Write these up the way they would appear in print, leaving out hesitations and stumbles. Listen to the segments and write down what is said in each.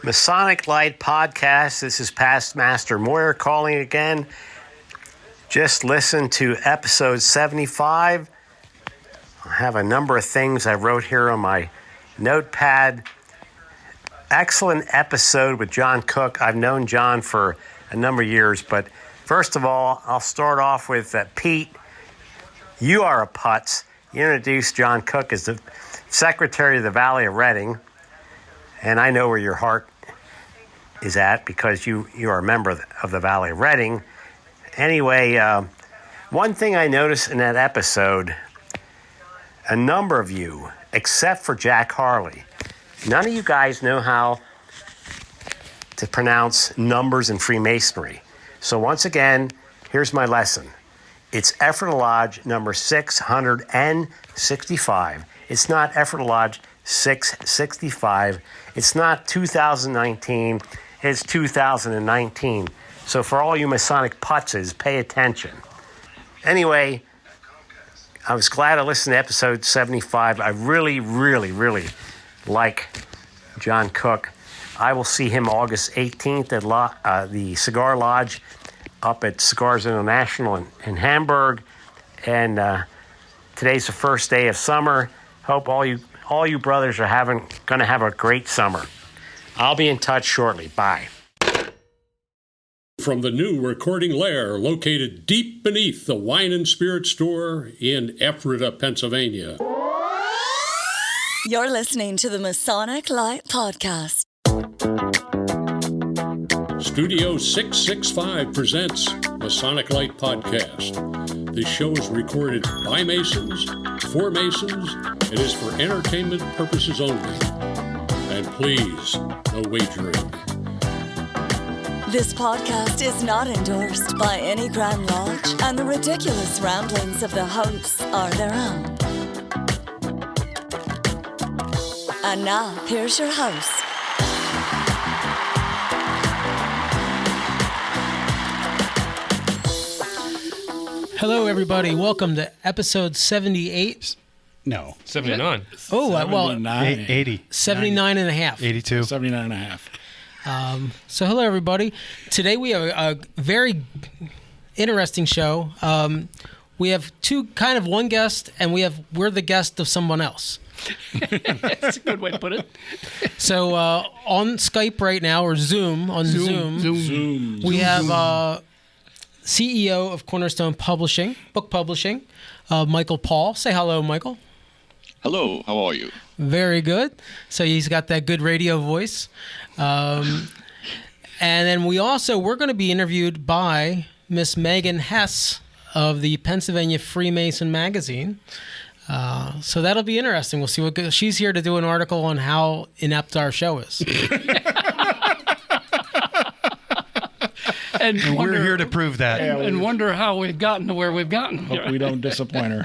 Masonic Lite podcast. This is Past Master Moyer calling again. Just listen to episode 75. I have a number of things I wrote here on my notepad. Excellent episode with John Cook. I've known John for a number of years, but first of all, I'll start off with Pete. You are a putz. You introduced John Cook as the Secretary of the Valley of Reading, and I know where your heart is at because you are a member of the Valley of Reading. Anyway, one thing I noticed in that episode, a number of you, except for Jack Harley, none of you guys know how to pronounce numbers in Freemasonry. So once again, here's my lesson. It's Effort Lodge number 665. It's Not Effort Lodge 665. It's not 2019. It's 2019. So for all you Masonic putzes, pay attention. Anyway, I was glad I listened to episode 75. I really like John Cook. I will see him August 18th at the Cigar Lodge up at Cigars International in Hamburg. And today's the first day of summer. Hope all you brothers are going to have a great summer. I'll be in touch shortly. Bye. From the new recording lair located deep beneath the Wine and Spirit store in Ephrata, Pennsylvania. You're listening to the Masonic Lite podcast. Studio 665 presents Masonic Lite podcast. This show is recorded by Masons, for Masons. It is for entertainment purposes only. And please, no wagering. This podcast is not endorsed by any Grand Lodge, and the ridiculous ramblings of the hosts are their own. And now, here's your host. Hello, everybody. Welcome to episode 78. No. 79. Oh, well, 80. 79 and a half. 82. 79 and a half. So hello, everybody. Today we have a very interesting show. We have one guest, and we're the guest of someone else. That's a good way to put it. So on Skype right now, or Zoom, we have CEO of Cornerstone Publishing, book publishing, Michael Paul. Say hello, Michael. Hello, how are you? Very good. So he's got that good radio voice. And then we're going to be interviewed by Miss Megan Hess of the Pennsylvania Freemason Magazine. So that'll be interesting. We'll see what she's here to do an article on how inept our show is. And we're here to prove that. And wonder how we've gotten to where we've gotten. Hope we don't disappoint her.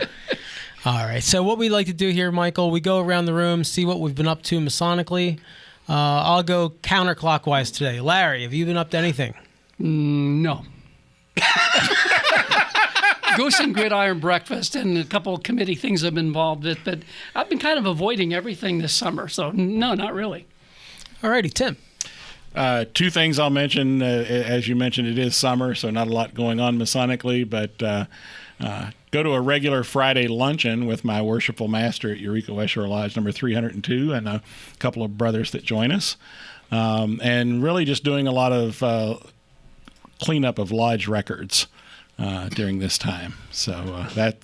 All right. So what we like to do here, Michael, we go around the room, see what we've been up to Masonically. I'll go counterclockwise today. Larry, have you been up to anything? No. Goose and Gridiron breakfast and a couple of committee things I've been involved with, but I've been kind of avoiding everything this summer. So no, not really. All righty, Tim. Two things I'll mention. As you mentioned, it is summer, so not a lot going on Masonically, but go to a regular Friday luncheon with my worshipful master at Eureka West Shore Lodge number 302 and a couple of brothers that join us. And really just doing a lot of cleanup of lodge records during this time. So that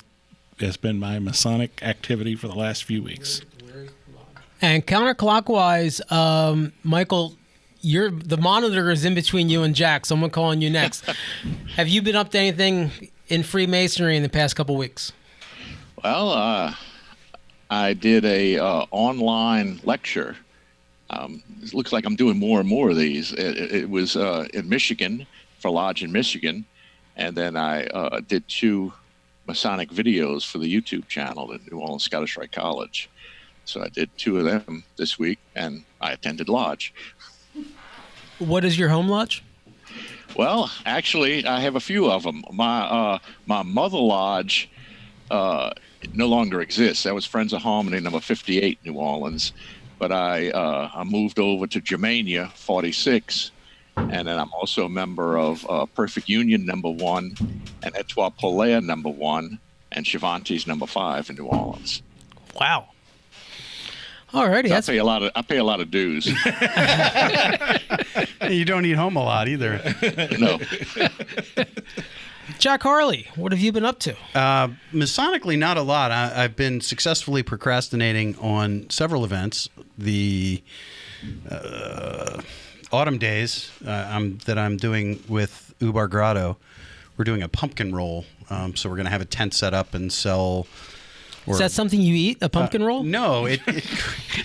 has been my Masonic activity for the last few weeks. And counterclockwise, Michael, the monitor is in between you and Jack, so I'm calling you next. Have you been up to anything in Freemasonry in the past couple weeks? Well, I did a online lecture. It looks like I'm doing more and more of these. It was in Michigan, for Lodge in Michigan, and then I did 2 Masonic videos for the YouTube channel at New Orleans Scottish Rite College. So I did 2 of them this week, and I attended Lodge. What is your home lodge? Well, actually, I have a few of them. My mother lodge no longer exists. That was Friends of Harmony, number 58, New Orleans. but I moved over to Germania 46, and then I'm also a member of Perfect Union #1 and Etoile Polaire #1 and Chavanti's #5 in New Orleans. Wow. Alrighty, So I pay a lot of dues. You don't eat home a lot either. No. Jack Harley, what have you been up to? Masonically, not a lot. I've been successfully procrastinating on several events. The autumn days that I'm doing with Ubar Grotto, we're doing a pumpkin roll. So we're going to have a tent set up and sell. Is that something you eat? A pumpkin roll? No, it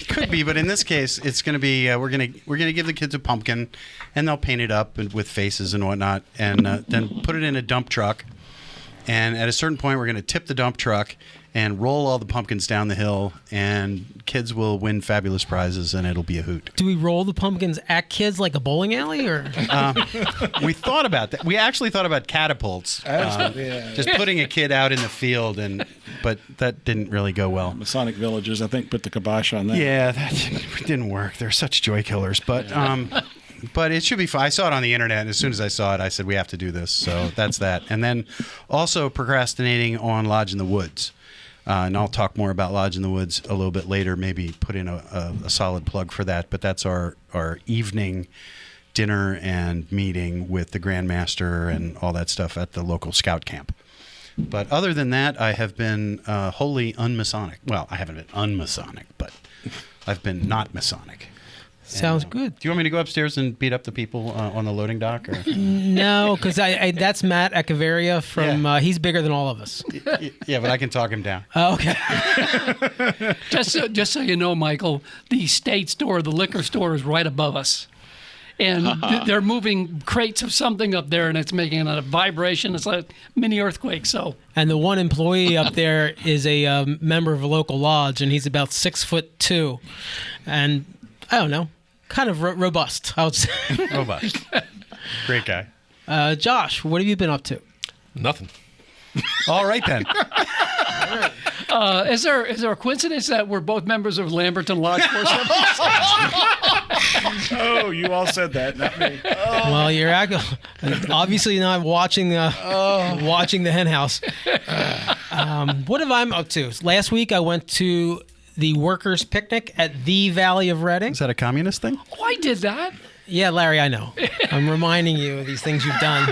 could be, but in this case, it's going to be we're going to give the kids a pumpkin, and they'll paint it up with faces and whatnot, and then put it in a dump truck. And at a certain point, we're going to tip the dump truck and roll all the pumpkins down the hill, and kids will win fabulous prizes, and it'll be a hoot. Do we roll the pumpkins at kids like a bowling alley, or? We thought about that. We actually thought about catapults, just putting a kid out in the field, but that didn't really go well. Masonic Villages, I think, put the kibosh on that. Yeah, that didn't work. They're such joy killers, but it should be fun. I saw it on the internet, and as soon as I saw it, I said, we have to do this. So that's that. And then also procrastinating on Lodge in the Woods. And I'll talk more about Lodge in the Woods a little bit later, maybe put in a solid plug for that. But that's our evening dinner and meeting with the Grand Master and all that stuff at the local scout camp. But other than that, I have been wholly unmasonic. Well, I haven't been unmasonic, but I've been not Masonic. Sounds good. Do you want me to go upstairs and beat up the people on the loading dock? Or? No, because that's Matt Echeverria from. He's bigger than all of us. Yeah, but I can talk him down. Oh, okay. Just so you know, Michael, the state store, the liquor store, is right above us. And they're moving crates of something up there, and it's making a vibration. It's like a mini earthquake. So. And the one employee up there is a member of a local lodge, and he's about 6'2", and I don't know, kind of robust, I would say. Robust. Great guy. Josh, what have you been up to? Nothing. All right then. Is there a coincidence that we're both members of Lamberton Lodge 476? Oh, you all said that, not me. Well, you're obviously not watching the hen house. What have I been up to? Last week I went to the workers' picnic at the Valley of Reading. Is that a communist thing? Oh, I did that. Yeah, Larry, I know. I'm reminding you of these things you've done.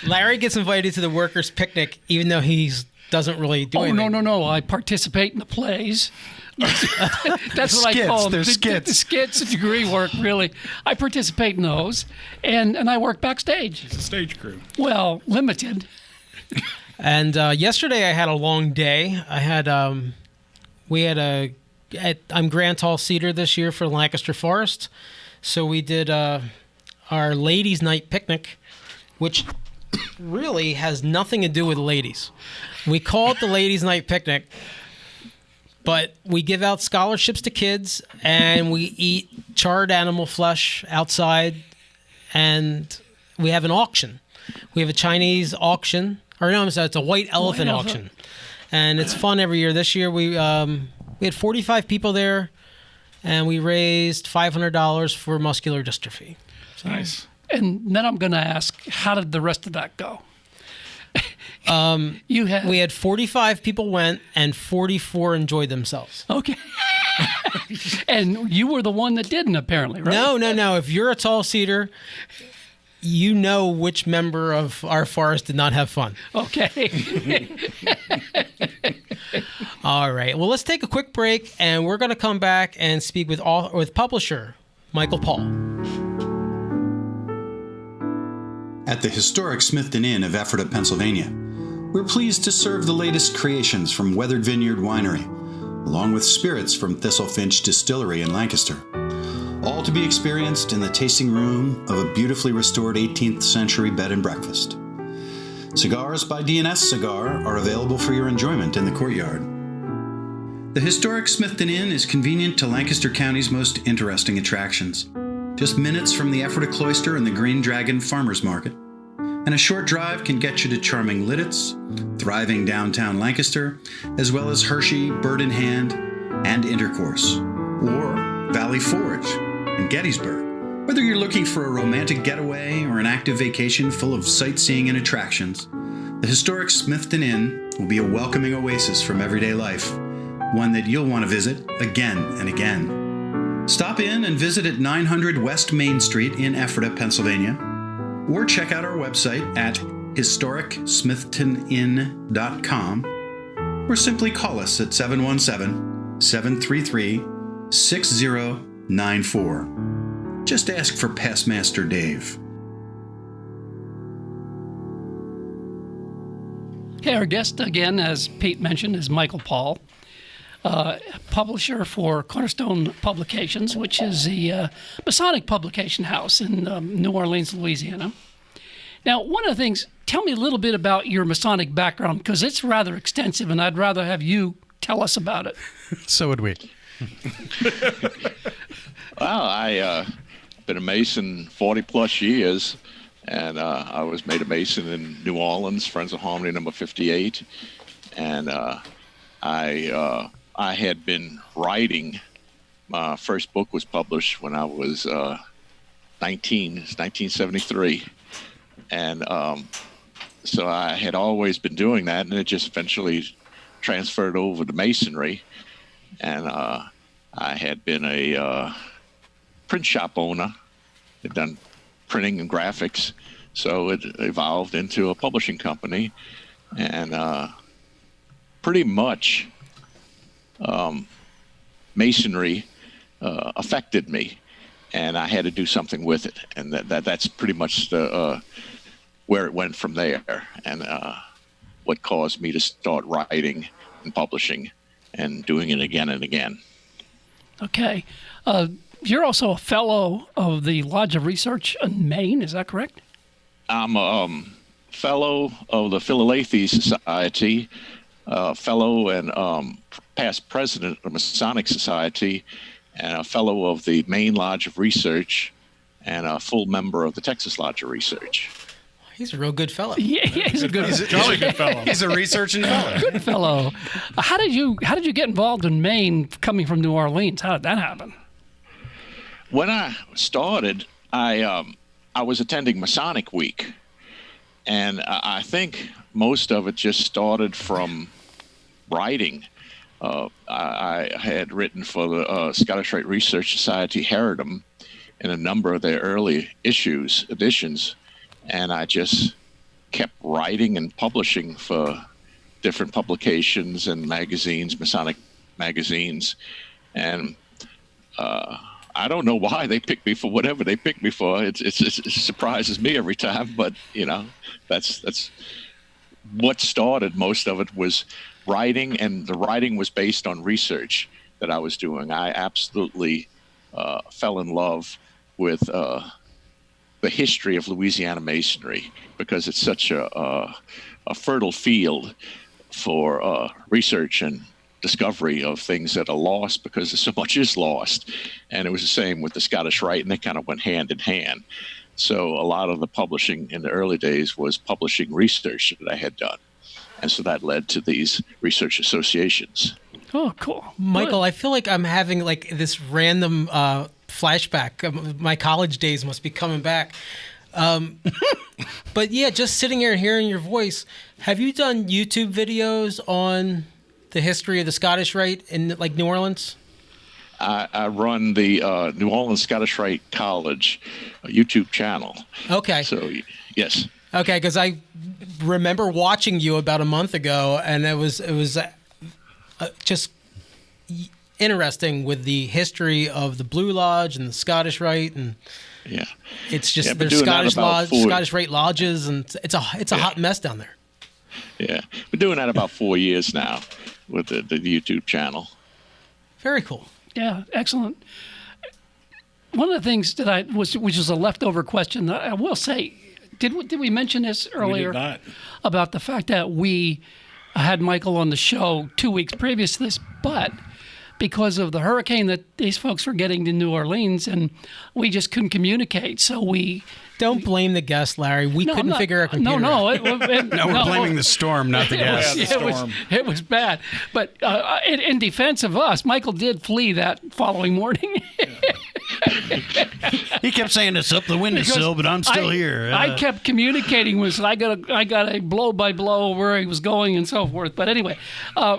Larry gets invited to the workers' picnic even though he doesn't really do anything. No. I participate in the plays. That's what I call them. They're skits. The skits, degree work, really. I participate in those, and I work backstage. It's a stage crew. Well, limited. And yesterday I had a long day. I had I'm Grand Hall Cedar this year for Lancaster Forest, so we did our ladies' night picnic, which really has nothing to do with ladies. We call it the ladies' night picnic, but we give out scholarships to kids, and we eat charred animal flesh outside, and we have an auction. We have a Chinese auction. Or no, I'm sorry, it's a white elephant auction. And it's fun every year. This year we had 45 people there, and we raised $500 for muscular dystrophy. So, nice. And then I'm going to ask, how did the rest of that go? We had 45 people went, and 44 enjoyed themselves. Okay. And you were the one that didn't, apparently, right? No. If you're a tall cedar, you know which member of our forest did not have fun. Okay. All right. Well, let's take a quick break, and we're going to come back and speak with publisher Michael Paul. At the Historic Smithton Inn of Ephrata, Pennsylvania, we're pleased to serve the latest creations from Weathered Vineyard Winery, along with spirits from Thistlefinch Distillery in Lancaster. All to be experienced in the tasting room of a beautifully restored 18th century bed and breakfast. Cigars by D&S Cigar are available for your enjoyment in the courtyard. The Historic Smithton Inn is convenient to Lancaster County's most interesting attractions. Just minutes from the Ephrata Cloister and the Green Dragon Farmers Market. And a short drive can get you to charming Lidditz, thriving downtown Lancaster, as well as Hershey, Bird in Hand, and Intercourse, or Valley Forge in Gettysburg. Whether you're looking for a romantic getaway or an active vacation full of sightseeing and attractions, the Historic Smithton Inn will be a welcoming oasis from everyday life, one that you'll want to visit again and again. Stop in and visit at 900 West Main Street in Ephrata, Pennsylvania, or check out our website at historicsmithtoninn.com, or simply call us at 717-733-6094. Just ask for Past Master Dave. Okay, our guest again, as Pete mentioned, is Michael Paul, publisher for Cornerstone Publications, which is the Masonic publication house in New Orleans, Louisiana. Now, one of the things, tell me a little bit about your Masonic background, because it's rather extensive, and I'd rather have you tell us about it. So would we. Well, I've been a Mason 40 plus years, and I was made a Mason in New Orleans, Friends of Harmony number 58, and I had been writing. My first book was published when I was 1973, and so I had always been doing that, and it just eventually transferred over to Masonry, and I had been a print shop owner. Had done printing and graphics, so it evolved into a publishing company, and pretty much Masonry affected me, and I had to do something with it, and that's pretty much the where it went from there, and what caused me to start writing and publishing and doing it again and again. Okay. You're also a fellow of the Lodge of Research in Maine, is that correct? I'm a fellow of the Philadelphia Society, fellow and past president of the Masonic Society, and a fellow of the Maine Lodge of Research, and a full member of the Texas Lodge of Research. He's a real good fellow. Yeah, he's a good, Jolly good fellow. He's a researching fellow. good fellow. How did you get involved in Maine, coming from New Orleans? How did that happen? When I started, I was attending Masonic Week, and I think most of it just started from writing. I had written for the Scottish Rite Research Society Heredom in a number of their early editions, and I just kept writing and publishing for different publications and magazines, Masonic magazines, and I don't know why they picked me for whatever they picked me for. It surprises me every time, but that's what started. Most of it was writing, and the writing was based on research that I was doing. I absolutely fell in love with the history of Louisiana Masonry, because it's such a fertile field for research and discovery of things that are lost, because so much is lost. And it was the same with the Scottish Rite, and they kind of went hand in hand. So a lot of the publishing in the early days was publishing research that I had done. And so that led to these research associations. Oh, cool. Michael, I feel like I'm having like this random flashback. My college days must be coming back. But yeah, just sitting here and hearing your voice, have you done YouTube videos on the history of the Scottish Rite in like New Orleans? I run the New Orleans Scottish Rite College YouTube channel. Okay. So, yes. Okay, because I remember watching you about a month ago, and it was just interesting with the history of the Blue Lodge and the Scottish Rite, and yeah, it's just there's Scottish Rite lodges, and it's a hot mess down there. Yeah, been doing that about 4 years now with the YouTube channel. Very cool. Yeah, excellent. One of the things that which was a leftover question, I will say, did we mention this earlier? We did not. About the fact that we had Michael on the show 2 weeks previous to this, but because of the hurricane that these folks were getting to New Orleans, and we just couldn't communicate. So we Don't blame the guest, Larry. We couldn't figure a computer out. No, we're blaming the storm, not the guest. It was bad. But in defense of us, Michael did flee that following morning. He kept saying it's up the windowsill, but I'm still here. I kept communicating with him. I got a blow by blow where he was going and so forth. But anyway,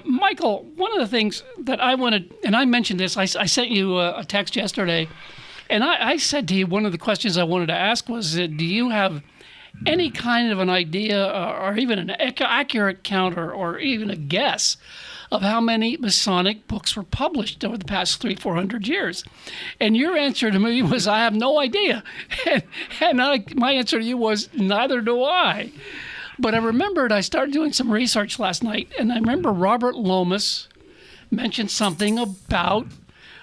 Michael, one of the things that I wanted, and I mentioned this, I sent you a text yesterday, and I said to you, one of the questions I wanted to ask was, do you have any kind of an idea or even an accurate count or even a guess of how many Masonic books were published over the past 300-400 years? And your answer to me was, I have no idea. And my answer to you was, neither do I. But I remembered I started doing some research last night, and I remember Robert Lomas mentioned something about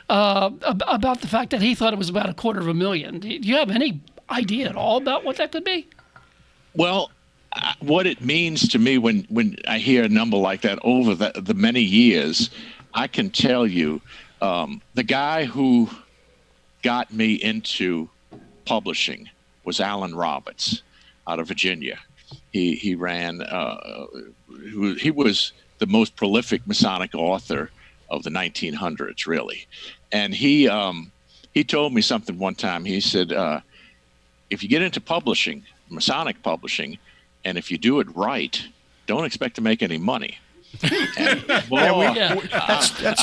the fact that he thought it was about 250,000. Do you have any idea at all about what that could be? Well, what it means to me when I hear a number like that over the many years, I can tell you, the guy who got me into publishing was Alan Roberts out of Virginia. He ran, he was the most prolific Masonic author of the 1900s, really. And he told me something one time. He said, if you get into publishing, Masonic publishing, and if you do it right, don't expect to make any money. And, that's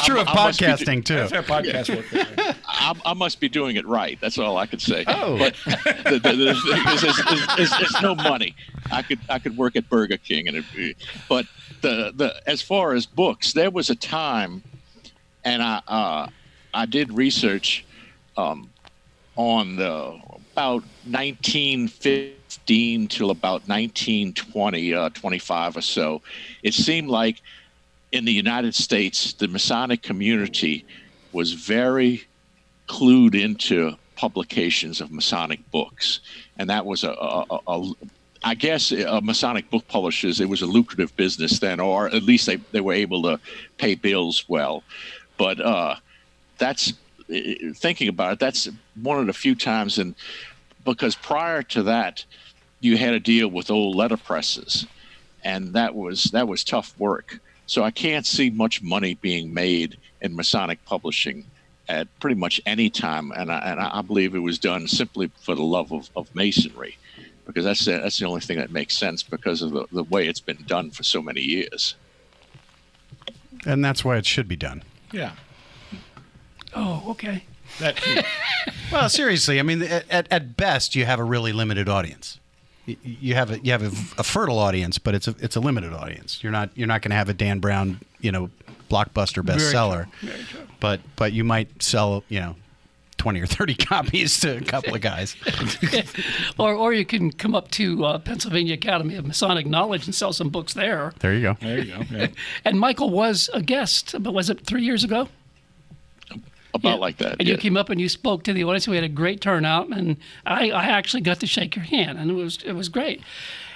true of podcasting too. That's how podcasts work. I must be doing it right. That's all I could say. Oh. But there's no money. I could work at Burger King, but as far as books, there was a time, and I did research on about 1915 till about 1920, 25 or so. It seemed like in the United States, the Masonic community was very clued into publications of Masonic books. And that was I guess Masonic book publishers, it was a lucrative business then, or at least they were able to pay bills well. But that's, thinking about it, that's one of the few times, because prior to that, you had to deal with old letterpresses, and that was tough work. So I can't see much money being made in Masonic publishing at pretty much any time, and I believe it was done simply for the love of Masonry, because that's the only thing that makes sense because of the way it's been done for so many years. And that's why it should be done. Yeah. Oh, okay. Well, seriously, I mean, at best, you have a really limited audience. You have a fertile audience, but it's a limited audience. You're not going to have a Dan Brown, blockbuster bestseller. Very true. But you might sell 20 or 30 copies to a couple of guys. or you can come up to Pennsylvania Academy of Masonic Knowledge and sell some books there. There you go. Yeah. And Michael was a guest, but was it 3 years ago? About like that. And you came up and you spoke to the audience. We had a great turnout, and I actually got to shake your hand, and it was great.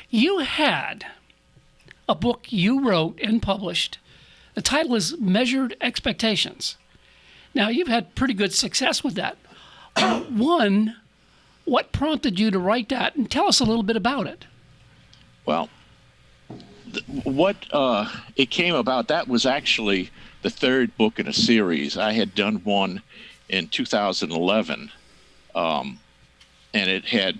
You had a book you wrote and published. The title is Measured Expectations. Now, you've had pretty good success with that. One, what prompted you to write that? And tell us a little bit about it. Well, what it came about, that was actually the third book in a series. I had done one in 2011, and it had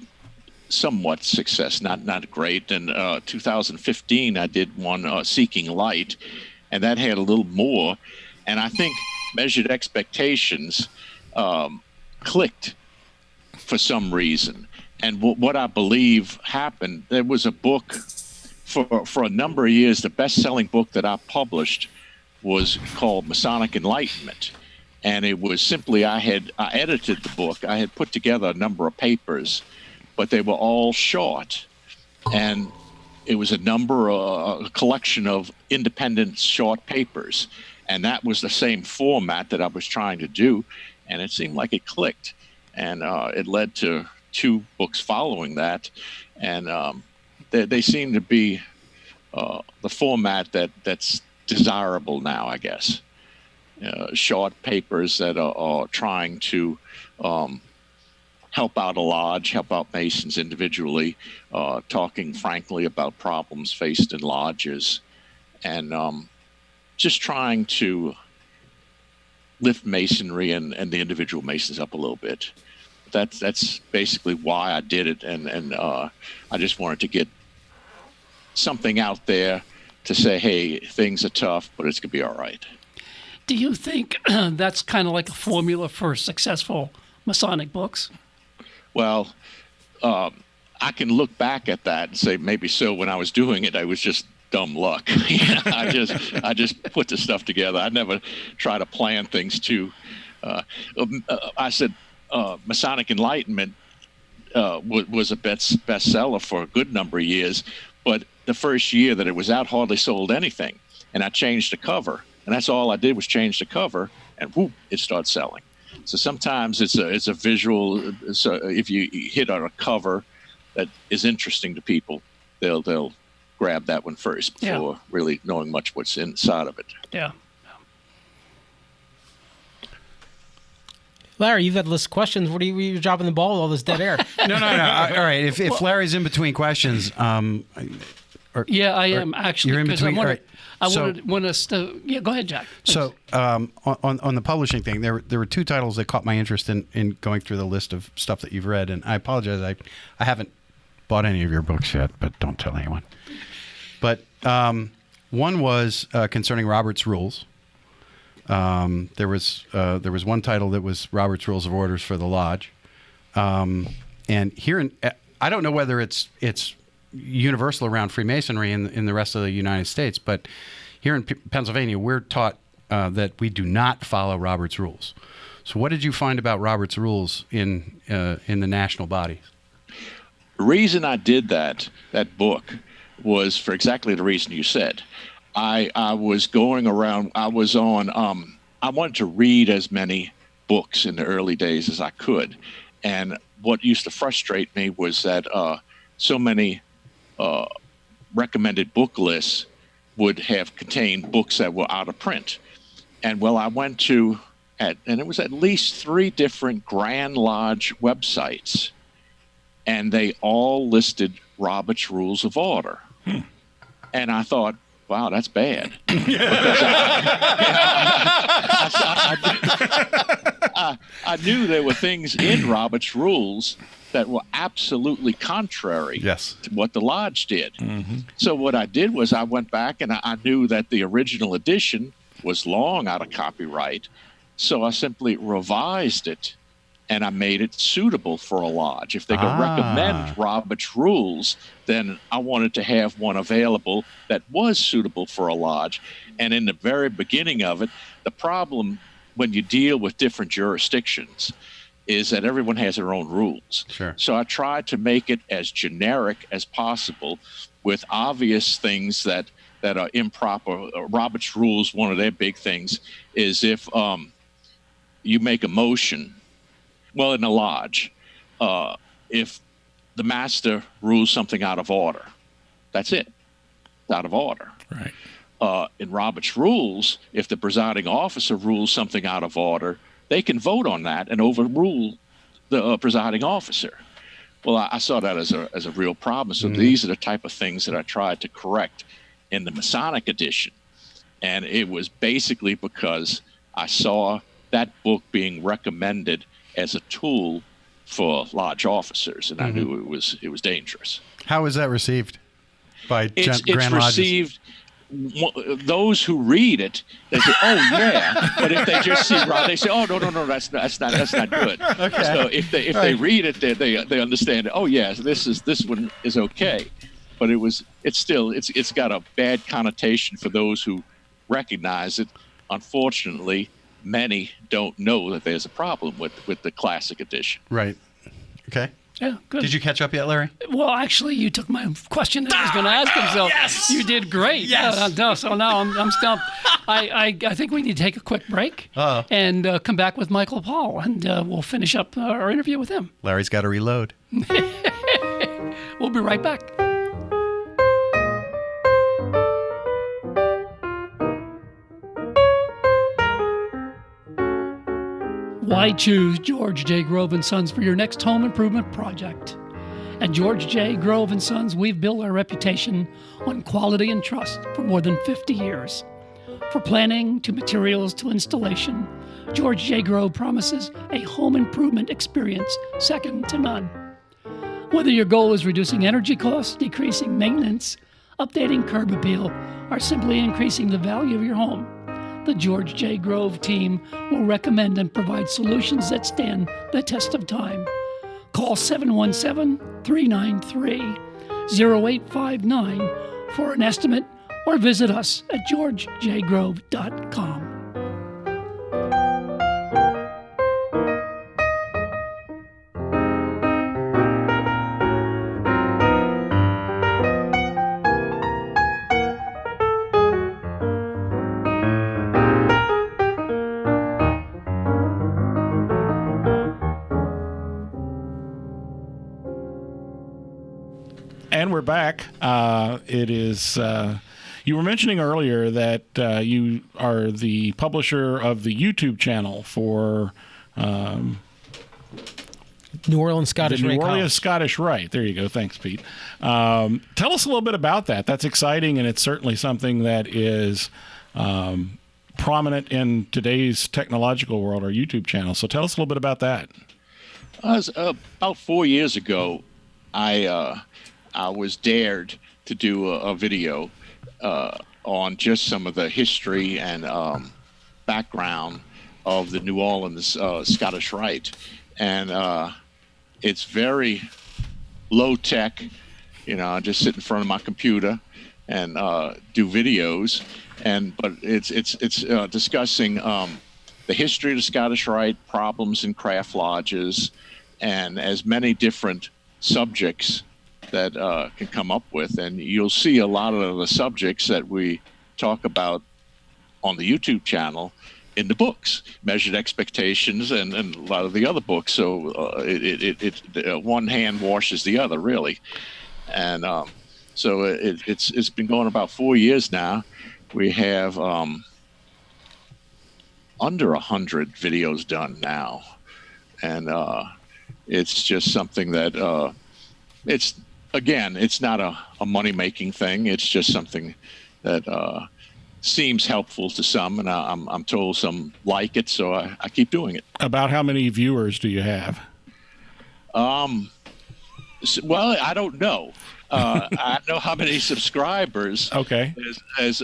somewhat success, not great. And 2015, I did one, Seeking Light, and that had a little more. And I think Measured Expectations clicked for some reason. And what I believe happened, there was a book for a number of years, the best-selling book that I published was called Masonic Enlightenment. And it was simply, I edited the book. I had put together a number of papers, but they were all short. And it was a collection of independent short papers. And that was the same format that I was trying to do. And it seemed like it clicked. And it led to 2 books following that. And they seem to be the format that's desirable now, I guess. short papers that are trying to help out a lodge, help out Masons individually, talking frankly about problems faced in lodges, and just trying to lift Masonry and the individual Masons up a little bit. That's basically why I did it, and I just wanted to get something out there to say, hey, things are tough, but it's going to be all right. Do you think that's kind of like a formula for successful Masonic books? Well, I can look back at that and say maybe so. When I was doing it, I was just dumb luck. I just put the stuff together. I never try to plan things too. I said Masonic Enlightenment was a bestseller for a good number of years, but the first year that it was out, hardly sold anything. And I changed the cover, and that's all I did was change the cover, and whoop, it started selling. So sometimes it's a visual. So if you hit on a cover that is interesting to people, they'll grab that one first before really knowing much what's inside of it. Yeah. Larry, you've had a list of questions. What are you dropping the ball with all this dead air? No. All right. If Larry's in between questions, yeah, I am actually. You're in between. I want us to. Yeah, go ahead, Jack. Please. So on the publishing thing, there were two titles that caught my interest in going through the list of stuff that you've read, and I apologize, I haven't bought any of your books yet, but don't tell anyone. But one was concerning Robert's Rules. There was one title that was Robert's Rules of Orders for the Lodge, and here I don't know whether it's universal around Freemasonry in the rest of the United States, but here in Pennsylvania, we're taught that we do not follow Robert's Rules. So, what did you find about Robert's Rules in the national body? The reason I did that book was for exactly the reason you said. I was going around. I was on. I wanted to read as many books in the early days as I could, and what used to frustrate me was that so many recommended book lists would have contained books that were out of print. And I went to and it was at least 3 different Grand Lodge websites, and they all listed Robert's Rules of Order. And I thought, wow, that's bad. I knew there were things in Robert's Rules that were absolutely contrary to what the Lodge did. Mm-hmm. So what I did was I went back, and I knew that the original edition was long out of copyright. So I simply revised it, and I made it suitable for a lodge. If they could recommend Robert's Rules, then I wanted to have one available that was suitable for a lodge. And in the very beginning of it, the problem when you deal with different jurisdictions is that everyone has their own rules. Sure. So I tried to make it as generic as possible with obvious things that are improper. Robert's Rules, one of their big things is if you make a motion, well, in a lodge, if the master rules something out of order, that's it. It's out of order. Right. In Robert's Rules, if the presiding officer rules something out of order, they can vote on that and overrule the presiding officer. Well, I saw that as a real problem. So these are the type of things that I tried to correct in the Masonic edition. And it was basically because I saw that book being recommended as a tool for lodge officers, and I knew it was dangerous. How was that received by Grand Lodges? Received. Those who read it, they say, "Oh yeah," but if they just see Rob, they say, "Oh no, that's not good." Okay. So if they read it, they understand it. Oh yes, this one is okay, but it's got a bad connotation for those who recognize it. Unfortunately, many don't know that there's a problem with the classic edition. Right. Okay. Yeah, good. Did you catch up yet, Larry? Well, actually, you took my question that I was going to ask him, so yes! You did great. Yes. So now I'm stumped. I think we need to take a quick break and come back with Michael Paul, and we'll finish up our interview with him. Larry's got to reload. We'll be right back. Why choose George J. Grove & Sons for your next home improvement project? At George J. Grove & Sons, we've built our reputation on quality and trust for more than 50 years. For planning to materials to installation, George J. Grove promises a home improvement experience second to none. Whether your goal is reducing energy costs, decreasing maintenance, updating curb appeal, or simply increasing the value of your home, the George J. Grove team will recommend and provide solutions that stand the test of time. Call 717-393-0859 for an estimate or visit us at georgejgrove.com. And we're back. It is. You were mentioning earlier that you are the publisher of the YouTube channel for New Orleans Scottish Rite. New Orleans Scottish Rite. There you go. Thanks, Pete. Tell us a little bit about that. That's exciting, and it's certainly something that is prominent in today's technological world, our YouTube channel. So tell us a little bit about that. About 4 years ago, I was dared to do a video on just some of the history and background of the New Orleans Scottish Rite. And it's very low tech, I just sit in front of my computer and do videos. But it's discussing the history of the Scottish Rite, problems in craft lodges, and as many different subjects that can come up with. And you'll see a lot of the subjects that we talk about on the YouTube channel in the books, Measured Expectations, and a lot of the other books. So one hand washes the other, really. And so it's been going about 4 years now. We have under 100 videos done now. And it's just something that it's not a money-making thing. It's just something that seems helpful to some, and I'm told some like it, so I keep doing it. About how many viewers do you have? Well, I don't know. I know how many subscribers. Okay. It's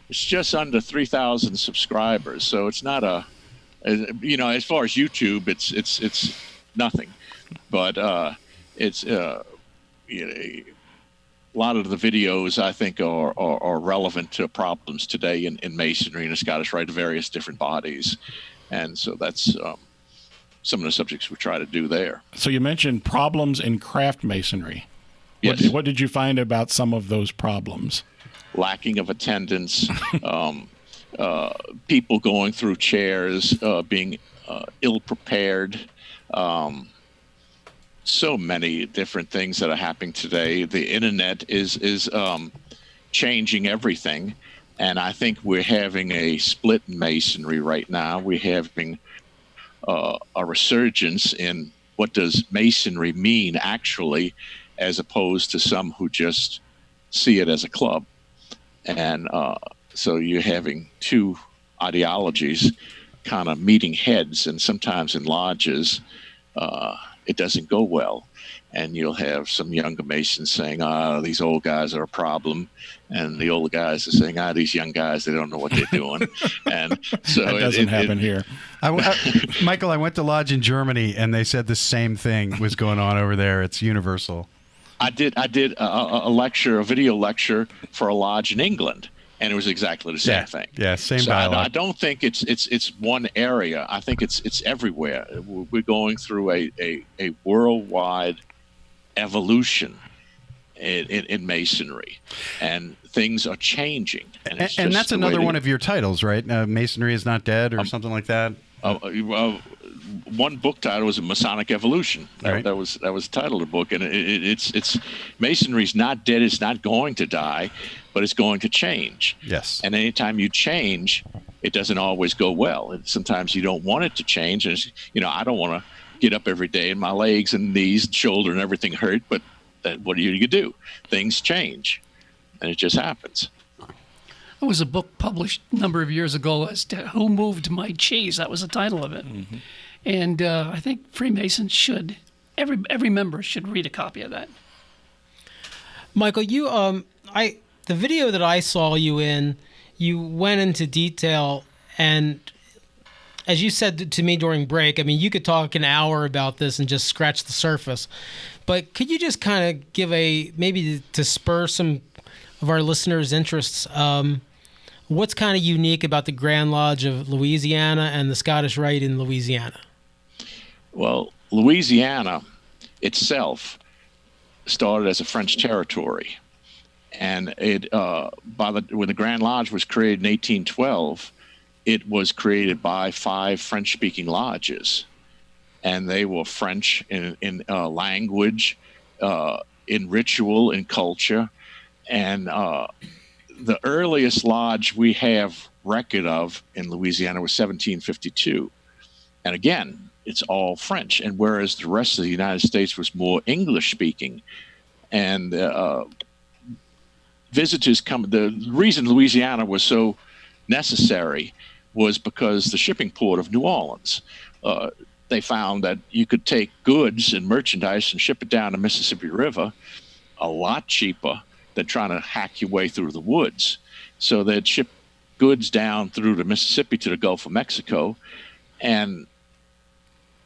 just under 3,000 subscribers, so it's not as far as YouTube, it's nothing, but it's a lot of the videos I think are relevant to problems today in Masonry and the Scottish Rite, various different bodies, and so that's some of the subjects we try to do there. So you mentioned problems in craft masonry. Yes. What did you find about some of those problems? Lacking of attendance, people going through chairs, being ill-prepared, so many different things that are happening today. The internet is changing everything, and I think we're having a split in masonry right now. We're having a resurgence in what does masonry mean actually, as opposed to some who just see it as a club. And so you're having two ideologies kind of meeting heads, and sometimes in lodges it doesn't go well, and you'll have some younger Masons saying, these old guys are a problem, and the older guys are saying, these young guys, they don't know what they're doing. And so that doesn't happen here. Michael, I went to lodge in Germany, and they said the same thing was going on over there. It's universal. I did a video lecture for a lodge in England, and it was exactly the same thing. Yeah, same dialogue. I don't think it's one area. I think it's everywhere. We're going through a worldwide evolution in masonry, and things are changing. And that's another one of your titles, right? Masonry is not dead, or something like that. One book title was Masonic Evolution. Right. That was the title of the book, and it's masonry's not dead. It's not going to die, but it's going to change. Yes. And anytime you change, it doesn't always go well. And sometimes you don't want it to change. And, I don't want to get up every day and my legs and knees and shoulder and everything hurt, but what are you going to do? Things change, and it just happens. There was a book published a number of years ago as to Who Moved My Cheese. That was the title of it. Mm-hmm. And I think Freemasons should, every member should read a copy of that. Michael, you the video that I saw you in, you went into detail, and as you said to me during break, I mean, you could talk an hour about this and just scratch the surface. But could you just kind of give maybe to spur some of our listeners' interests, what's kind of unique about the Grand Lodge of Louisiana and the Scottish Rite in Louisiana? Well, Louisiana itself started as a French territory. And when the Grand Lodge was created in 1812, it was created by 5 French-speaking lodges, and they were French in language, in ritual, in culture, and the earliest lodge we have record of in Louisiana was 1752, and again, it's all French. And whereas the rest of the United States was more English-speaking, and visitors come. The reason Louisiana was so necessary was because the shipping port of New Orleans. They found that you could take goods and merchandise and ship it down the Mississippi River a lot cheaper than trying to hack your way through the woods. So they'd ship goods down through the Mississippi to the Gulf of Mexico, and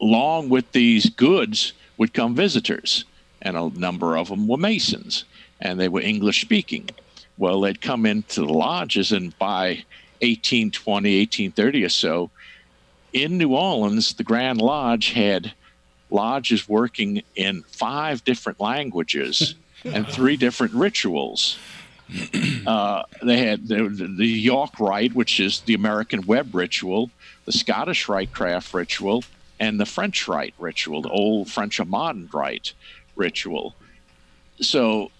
along with these goods would come visitors, and a number of them were Masons, and they were English speaking. Well, they'd come into the lodges, and by 1820, 1830 or so, in New Orleans, the Grand Lodge had lodges working in 5 different languages and 3 different rituals. They had the York Rite, which is the American web ritual, the Scottish Rite craft ritual, and the French Rite ritual, the old French or modern Rite ritual. So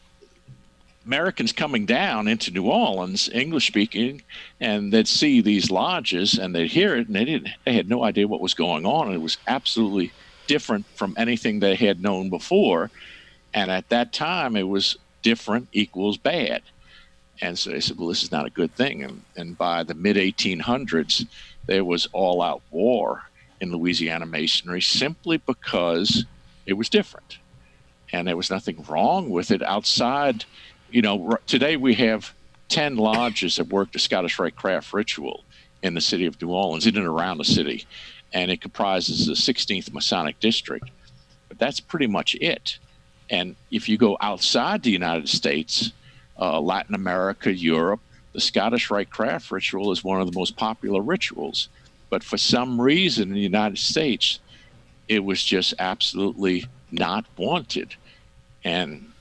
Americans coming down into New Orleans, English speaking, and they'd see these lodges and they'd hear it, and they had no idea what was going on. And it was absolutely different from anything they had known before. And at that time, it was different equals bad. And so they said, well, this is not a good thing. And by the mid-1800s, there was all-out war in Louisiana Masonry simply because it was different. And there was nothing wrong with it outside. Today we have 10 lodges that work the Scottish Rite craft ritual in the city of New Orleans, in and around the city. And it comprises the 16th Masonic District. But that's pretty much it. And if you go outside the United States, Latin America, Europe, the Scottish Rite craft ritual is one of the most popular rituals. But for some reason in the United States, it was just absolutely not wanted. And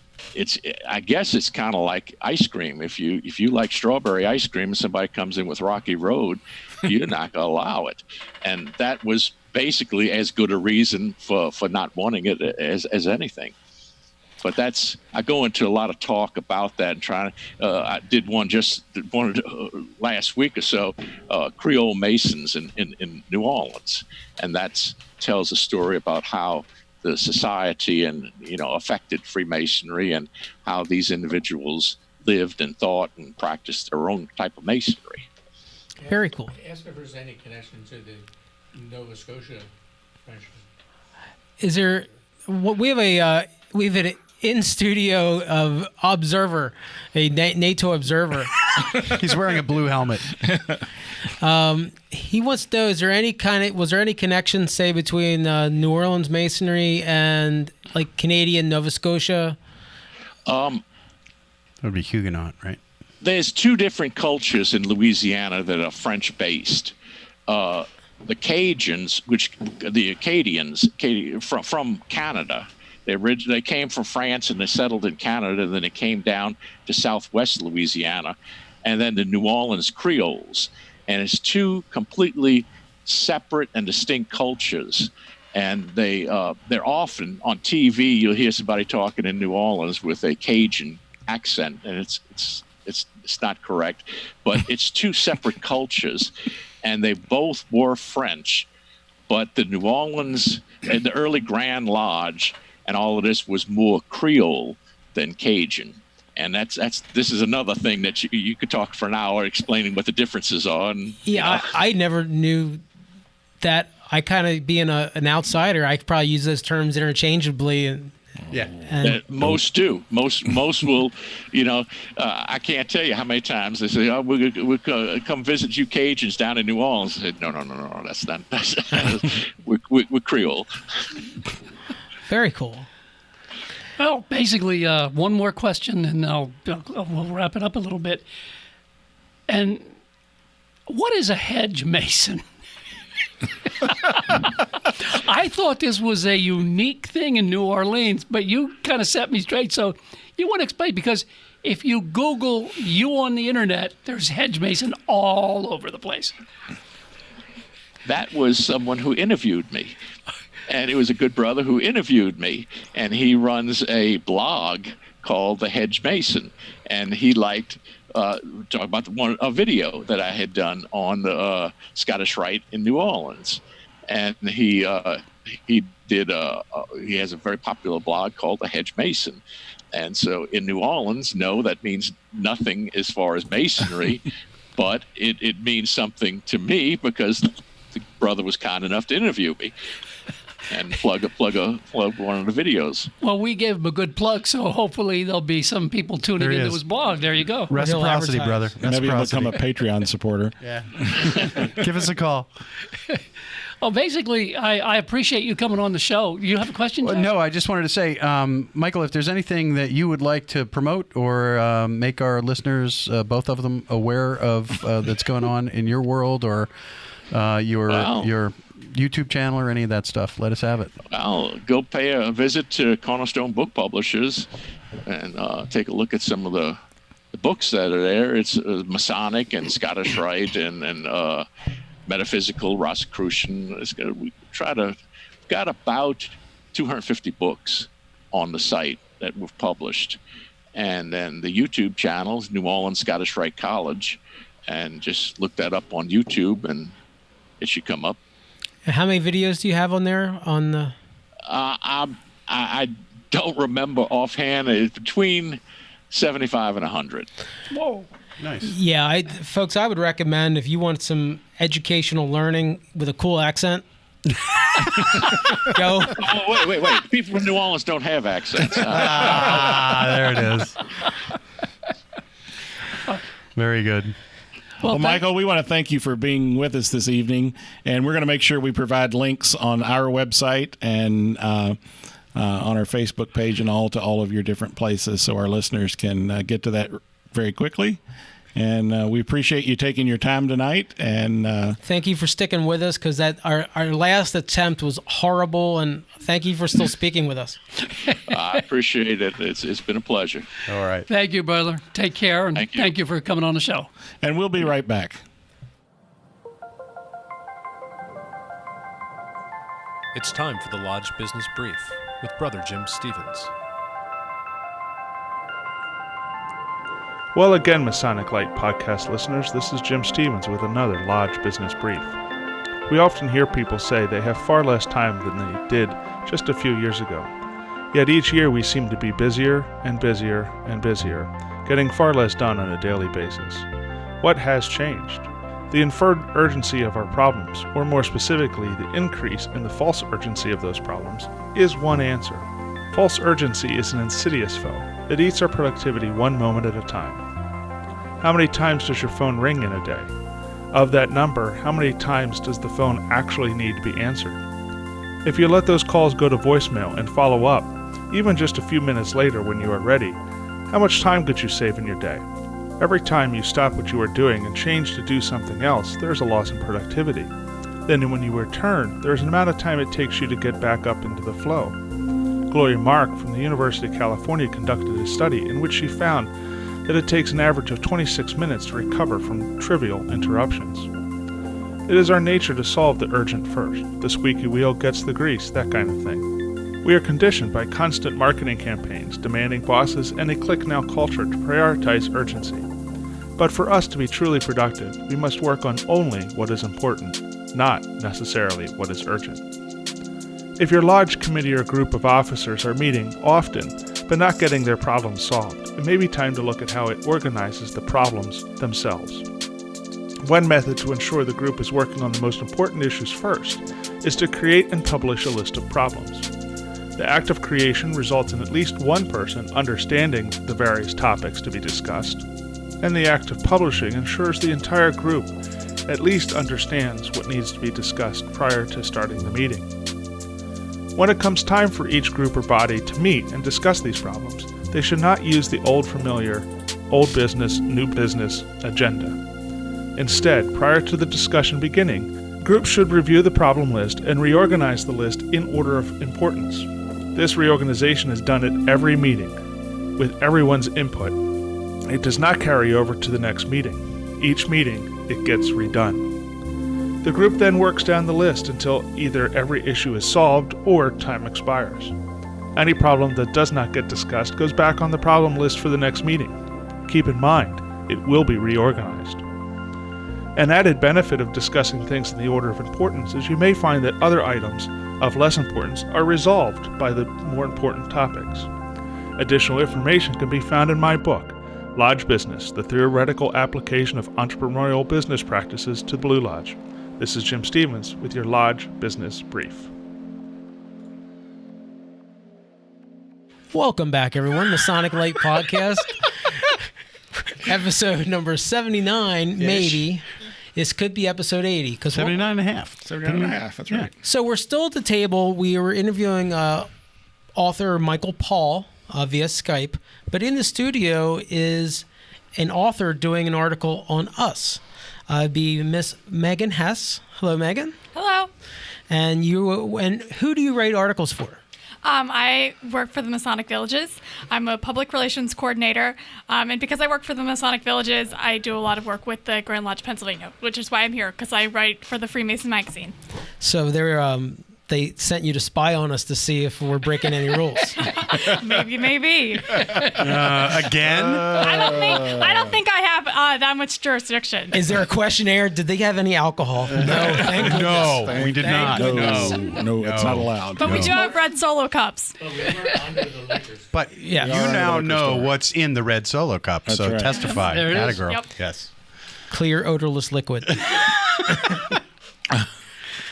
I guess it's kind of like ice cream. If you like strawberry ice cream and somebody comes in with Rocky Road, you're not going to allow it. And that was basically as good a reason for not wanting it as anything. But I go into a lot of talk about that and I did one last week or so, Creole Masons in New Orleans. And that tells a story about how the society and, affected Freemasonry and how these individuals lived and thought and practiced their own type of masonry. Very cool. Ask if there's any connection to the Nova Scotia French. Is there? We have an in-studio of observer, a NATO observer. He's wearing a blue helmet. He wants to know: was there any connection, say, between New Orleans Masonry and like Canadian Nova Scotia? That would be Huguenot, right? There's 2 different cultures in Louisiana that are French-based. The Cajuns, the Acadians from Canada. They came from France and they settled in Canada, and then they came down to southwest Louisiana, and then the New Orleans Creoles. And it's 2 completely separate and distinct cultures. And they're often on TV. You'll hear somebody talking in New Orleans with a Cajun accent, and it's it's not correct, but it's two separate cultures, and they both were French. But the New Orleans and the early Grand Lodge and all of this was more Creole than Cajun. And this is another thing that you could talk for an hour explaining what the differences are. And, I never knew that. I kind of, being an outsider, I could probably use those terms interchangeably. And most do. Most will, I can't tell you how many times they say, "Oh, we'll come visit you Cajuns down in New Orleans." I said, no, that's not. We're Creole. Very cool. Well, basically, one more question, and we'll wrap it up a little bit. And what is a hedge mason? I thought this was a unique thing in New Orleans, but you kind of set me straight. So you want to explain, because if you Google you on the internet, there's hedge mason all over the place. That was someone who interviewed me. And it was a good brother who interviewed me, and he runs a blog called The Hedge Mason, and he liked talk about a video that I had done on the Scottish Rite in New Orleans, and he has a very popular blog called The Hedge Mason, and so in New Orleans, no, that means nothing as far as masonry, but it means something to me because the brother was kind enough to interview me and plug one of the videos. Well, we gave him a good plug, so hopefully there'll be some people tuning into his blog. There you go. Reciprocity, brother. Maybe you'll become a Patreon supporter. Yeah. Give us a call. Well, basically, I appreciate you coming on the show. You have a question, Jack? No, I just wanted to say, Michael, if there's anything that you would like to promote or make our listeners, both of them, aware of that's going on in your world or your YouTube channel or any of that stuff, let us have it. Well, go pay a visit to Cornerstone Book Publishers and take a look at some of the books that are there. It's Masonic and Scottish Rite and Metaphysical, Rosicrucian. We've got about 250 books on the site that we've published. And then the YouTube channels, New Orleans Scottish Rite College, and just look that up on YouTube and it should come up. How many videos do you have on there? I don't remember offhand. It's between 75 and 100. Whoa. Nice. Yeah, folks, I would recommend if you want some educational learning with a cool accent, go. Oh, wait. People from New Orleans don't have accents. There it is. Very good. Well, Michael, we want to thank you for being with us this evening, and we're going to make sure we provide links on our website and on our Facebook page and to all of your different places so our listeners can get to that very quickly. And we appreciate you taking your time tonight. And thank you for sticking with us, because our last attempt was horrible, and thank you for still speaking with us. I appreciate it. It's been a pleasure. All right. Thank you, brother. Take care, and thank you for coming on the show. And we'll be right back. It's time for the Lodge Business Brief with Brother Jim Stevens. Well, again, Masonic Lite podcast listeners, this is Jim Stevens with another Lodge Business Brief. We often hear people say they have far less time than they did just a few years ago. Yet each year we seem to be busier and busier and busier, getting far less done on a daily basis. What has changed? The inferred urgency of our problems, or more specifically, the increase in the false urgency of those problems, is one answer. False urgency is an insidious foe. It eats our productivity one moment at a time. How many times does your phone ring in a day? Of that number, how many times does the phone actually need to be answered? If you let those calls go to voicemail and follow up, even just a few minutes later when you are ready, how much time could you save in your day? Every time you stop what you are doing and change to do something else, there is a loss in productivity. Then when you return, there is an amount of time it takes you to get back up into the flow. Gloria Mark from the University of California conducted a study in which she found that it takes an average of 26 minutes to recover from trivial interruptions. It is our nature to solve the urgent first. The squeaky wheel gets the grease, that kind of thing. We are conditioned by constant marketing campaigns demanding bosses and a click-now culture to prioritize urgency. But for us to be truly productive, we must work on only what is important, not necessarily what is urgent. If your lodge committee or group of officers are meeting often, but not getting their problems solved, it may be time to look at how it organizes the problems themselves. One method to ensure the group is working on the most important issues first is to create and publish a list of problems. The act of creation results in at least one person understanding the various topics to be discussed, and the act of publishing ensures the entire group at least understands what needs to be discussed prior to starting the meeting. When it comes time for each group or body to meet and discuss these problems, they should not use the old familiar, old business, new business agenda. Instead, prior to the discussion beginning, groups should review the problem list and reorganize the list in order of importance. This reorganization is done at every meeting, with everyone's input. It does not carry over to the next meeting. Each meeting, it gets redone. The group then works down the list until either every issue is solved or time expires. Any problem that does not get discussed goes back on the problem list for the next meeting. Keep in mind, it will be reorganized. An added benefit of discussing things in the order of importance is you may find that other items of less importance are resolved by the more important topics. Additional information can be found in my book, Lodge Business, the Theoretical Application of Entrepreneurial Business Practices to the Blue Lodge. This is Jim Stevens with your Lodge Business Brief. Welcome back, everyone. Masonic Lite Podcast. Episode number 79, maybe. This could be episode 80. 79 and a half. 79 and a half, that's right. So we're still at the table. We were interviewing author Michael Paul via Skype. But in the studio is an author doing an article on us. It'd be Miss Megan Hess. Hello, Megan. Hello. And who do you write articles for? I work for the Masonic Villages. I'm a public relations coordinator. And because I work for the Masonic Villages, I do a lot of work with the Grand Lodge, Pennsylvania, which is why I'm here, because I write for the Freemason Magazine. So they sent you to spy on us to see if we're breaking any rules. Maybe. Again? I don't think I have that much jurisdiction. Is there a questionnaire? Did they have any alcohol? No, thank goodness. No, we did not. No, it's not allowed. But we do have red Solo cups. But you now know what's in the red Solo cup, so right. testify. There it is. Attagirl. Yep. Yes. Clear, odorless liquid.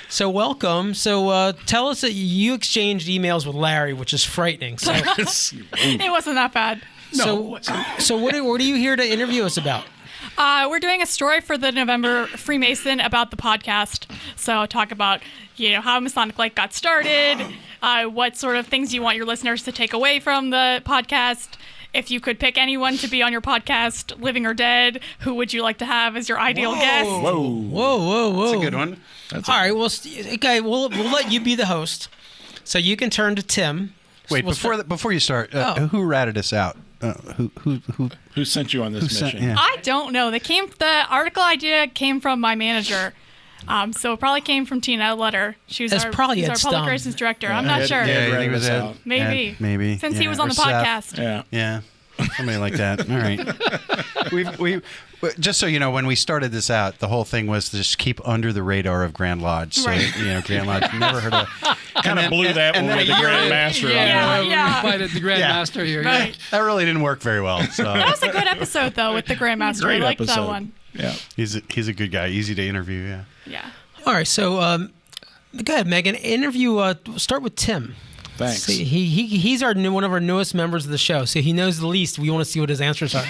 So welcome. So tell us that you exchanged emails with Larry, which is frightening. So It wasn't that bad. So what are you here to interview us about? We're doing a story for the November Freemason about the podcast. So I'll talk about, how Masonic Lite got started, what sort of things you want your listeners to take away from the podcast. If you could pick anyone to be on your podcast, living or dead, who would you like to have as your ideal guest? Whoa. That's a good one. All right. Well, okay. We'll let you be the host, so you can turn to Tim. Wait, before you start, who ratted us out? Who sent you on this mission? Yeah. I don't know. The article idea came from my manager. So it probably came from Tina, a letter. She's our public relations director. I'm not sure. Yeah, I think it was Ed. Maybe. Maybe. Since he was on the Seth. podcast. Yeah. Somebody like that. All right. We just so you know, when we started this out, the whole thing was to just keep under the radar of Grand Lodge. So, Grand Lodge never heard of Kind of blew that when we had the Grand Master on. Yeah. Invited the Grand Master here. Right. That really didn't work very well. So. That was a good episode, though, with the Grand Master. I liked that one. Yeah. He's a good guy. Easy to interview, Yeah. All right. So go ahead, Megan. Start with Tim. Thanks. See, he's one of our newest members of the show, so he knows the least. We want to see what his answers are.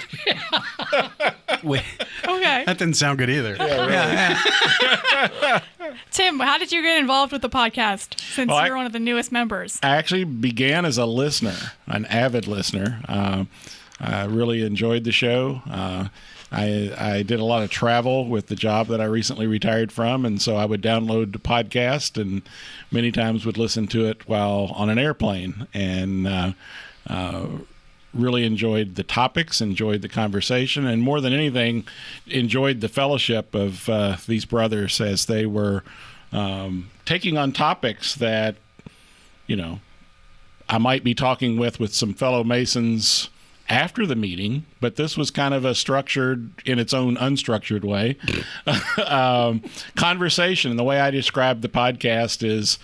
Wait. Okay. That didn't sound good either. Tim, how did you get involved with the podcast since you're one of the newest members? I actually began as a listener, an avid listener. I really enjoyed the show. I did a lot of travel with the job that I recently retired from, and so I would download the podcast and many times would listen to it while on an airplane, and really enjoyed the topics, enjoyed the conversation, and more than anything, enjoyed the fellowship of these brothers as they were taking on topics that, I might be talking with some fellow Masons after the meeting, but this was kind of a structured, in its own unstructured way, conversation. And the way I describe the podcast is,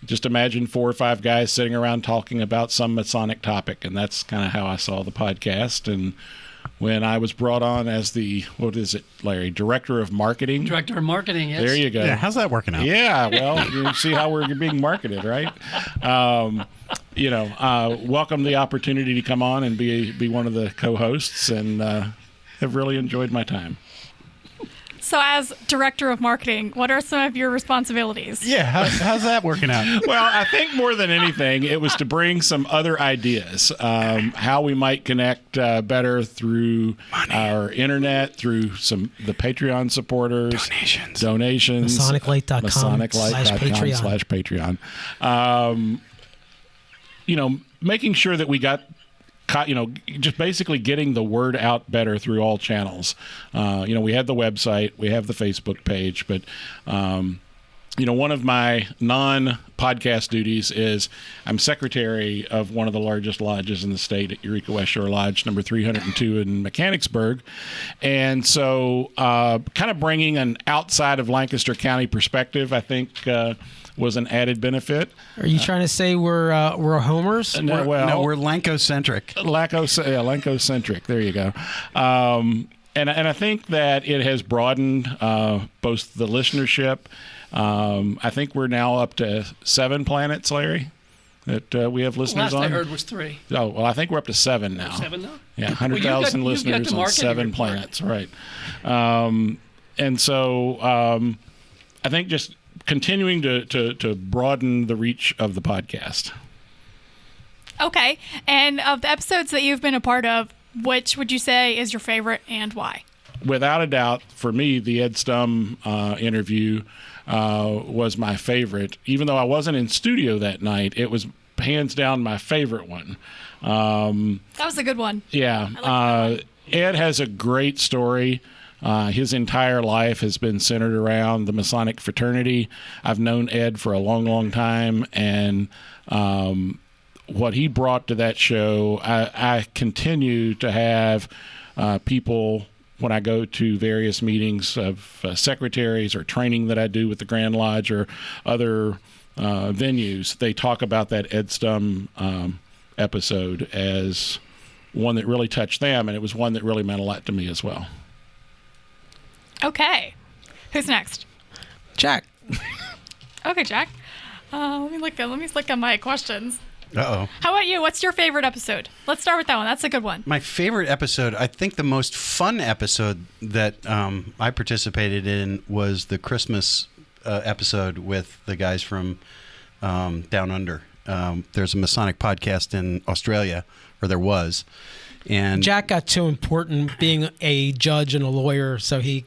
just imagine 4 or 5 guys sitting around talking about some Masonic topic, and that's kind of how I saw the podcast. And when I was brought on as the, what is it, Larry, Director of Marketing? Director of Marketing, yes. There you go. Yeah, how's that working out? Yeah, well, you see how we're being marketed, right? Welcome the opportunity to come on and be one of the co-hosts, and have really enjoyed my time. So as Director of Marketing, what are some of your responsibilities? Yeah, how's that working out? Well, I think more than anything, it was to bring some other ideas, how we might connect better through our internet, through the Patreon supporters, donations, MasonicLite.com/Patreon. Making sure that we got, just basically getting the word out better through all channels. We have the website, we have the Facebook page, but one of my non-podcast duties is I'm secretary of one of the largest lodges in the state at Eureka West Shore Lodge, number 302 in Mechanicsburg. And so kind of bringing an outside of Lancaster County perspective, I think, was an added benefit. Are you trying to say we're homers? No, we're Lancocentric. Lancocentric. There you go. And I think that it has broadened both the listenership. I think we're now up to 7 planets, Larry, that we have listeners on. Last I heard was 3. Oh, well, I think we're up to 7 now. 7 now? Yeah, 100,000 listeners on 7 planets, right. And so I think just continuing to broaden the reach of the podcast. Okay. And of the episodes that you've been a part of, which would you say is your favorite and why? Without a doubt, for me, the Ed Stum interview was my favorite. Even though I wasn't in studio that night, it was hands down my favorite one. That was a good one. Yeah. Ed has a great story. His entire life has been centered around the Masonic fraternity. I've known Ed for a long, long time, and what he brought to that show, I continue to have people, when I go to various meetings of secretaries or training that I do with the Grand Lodge or other venues, they talk about that Ed Stum episode as one that really touched them, and it was one that really meant a lot to me as well. Okay. Who's next? Jack. Okay, Jack. Let me look at my questions. Uh-oh. How about you? What's your favorite episode? Let's start with that one. That's a good one. My favorite episode, I think the most fun episode that I participated in was the Christmas episode with the guys from Down Under. There's a Masonic podcast in Australia, or there was. And Jack got too important being a judge and a lawyer, so he...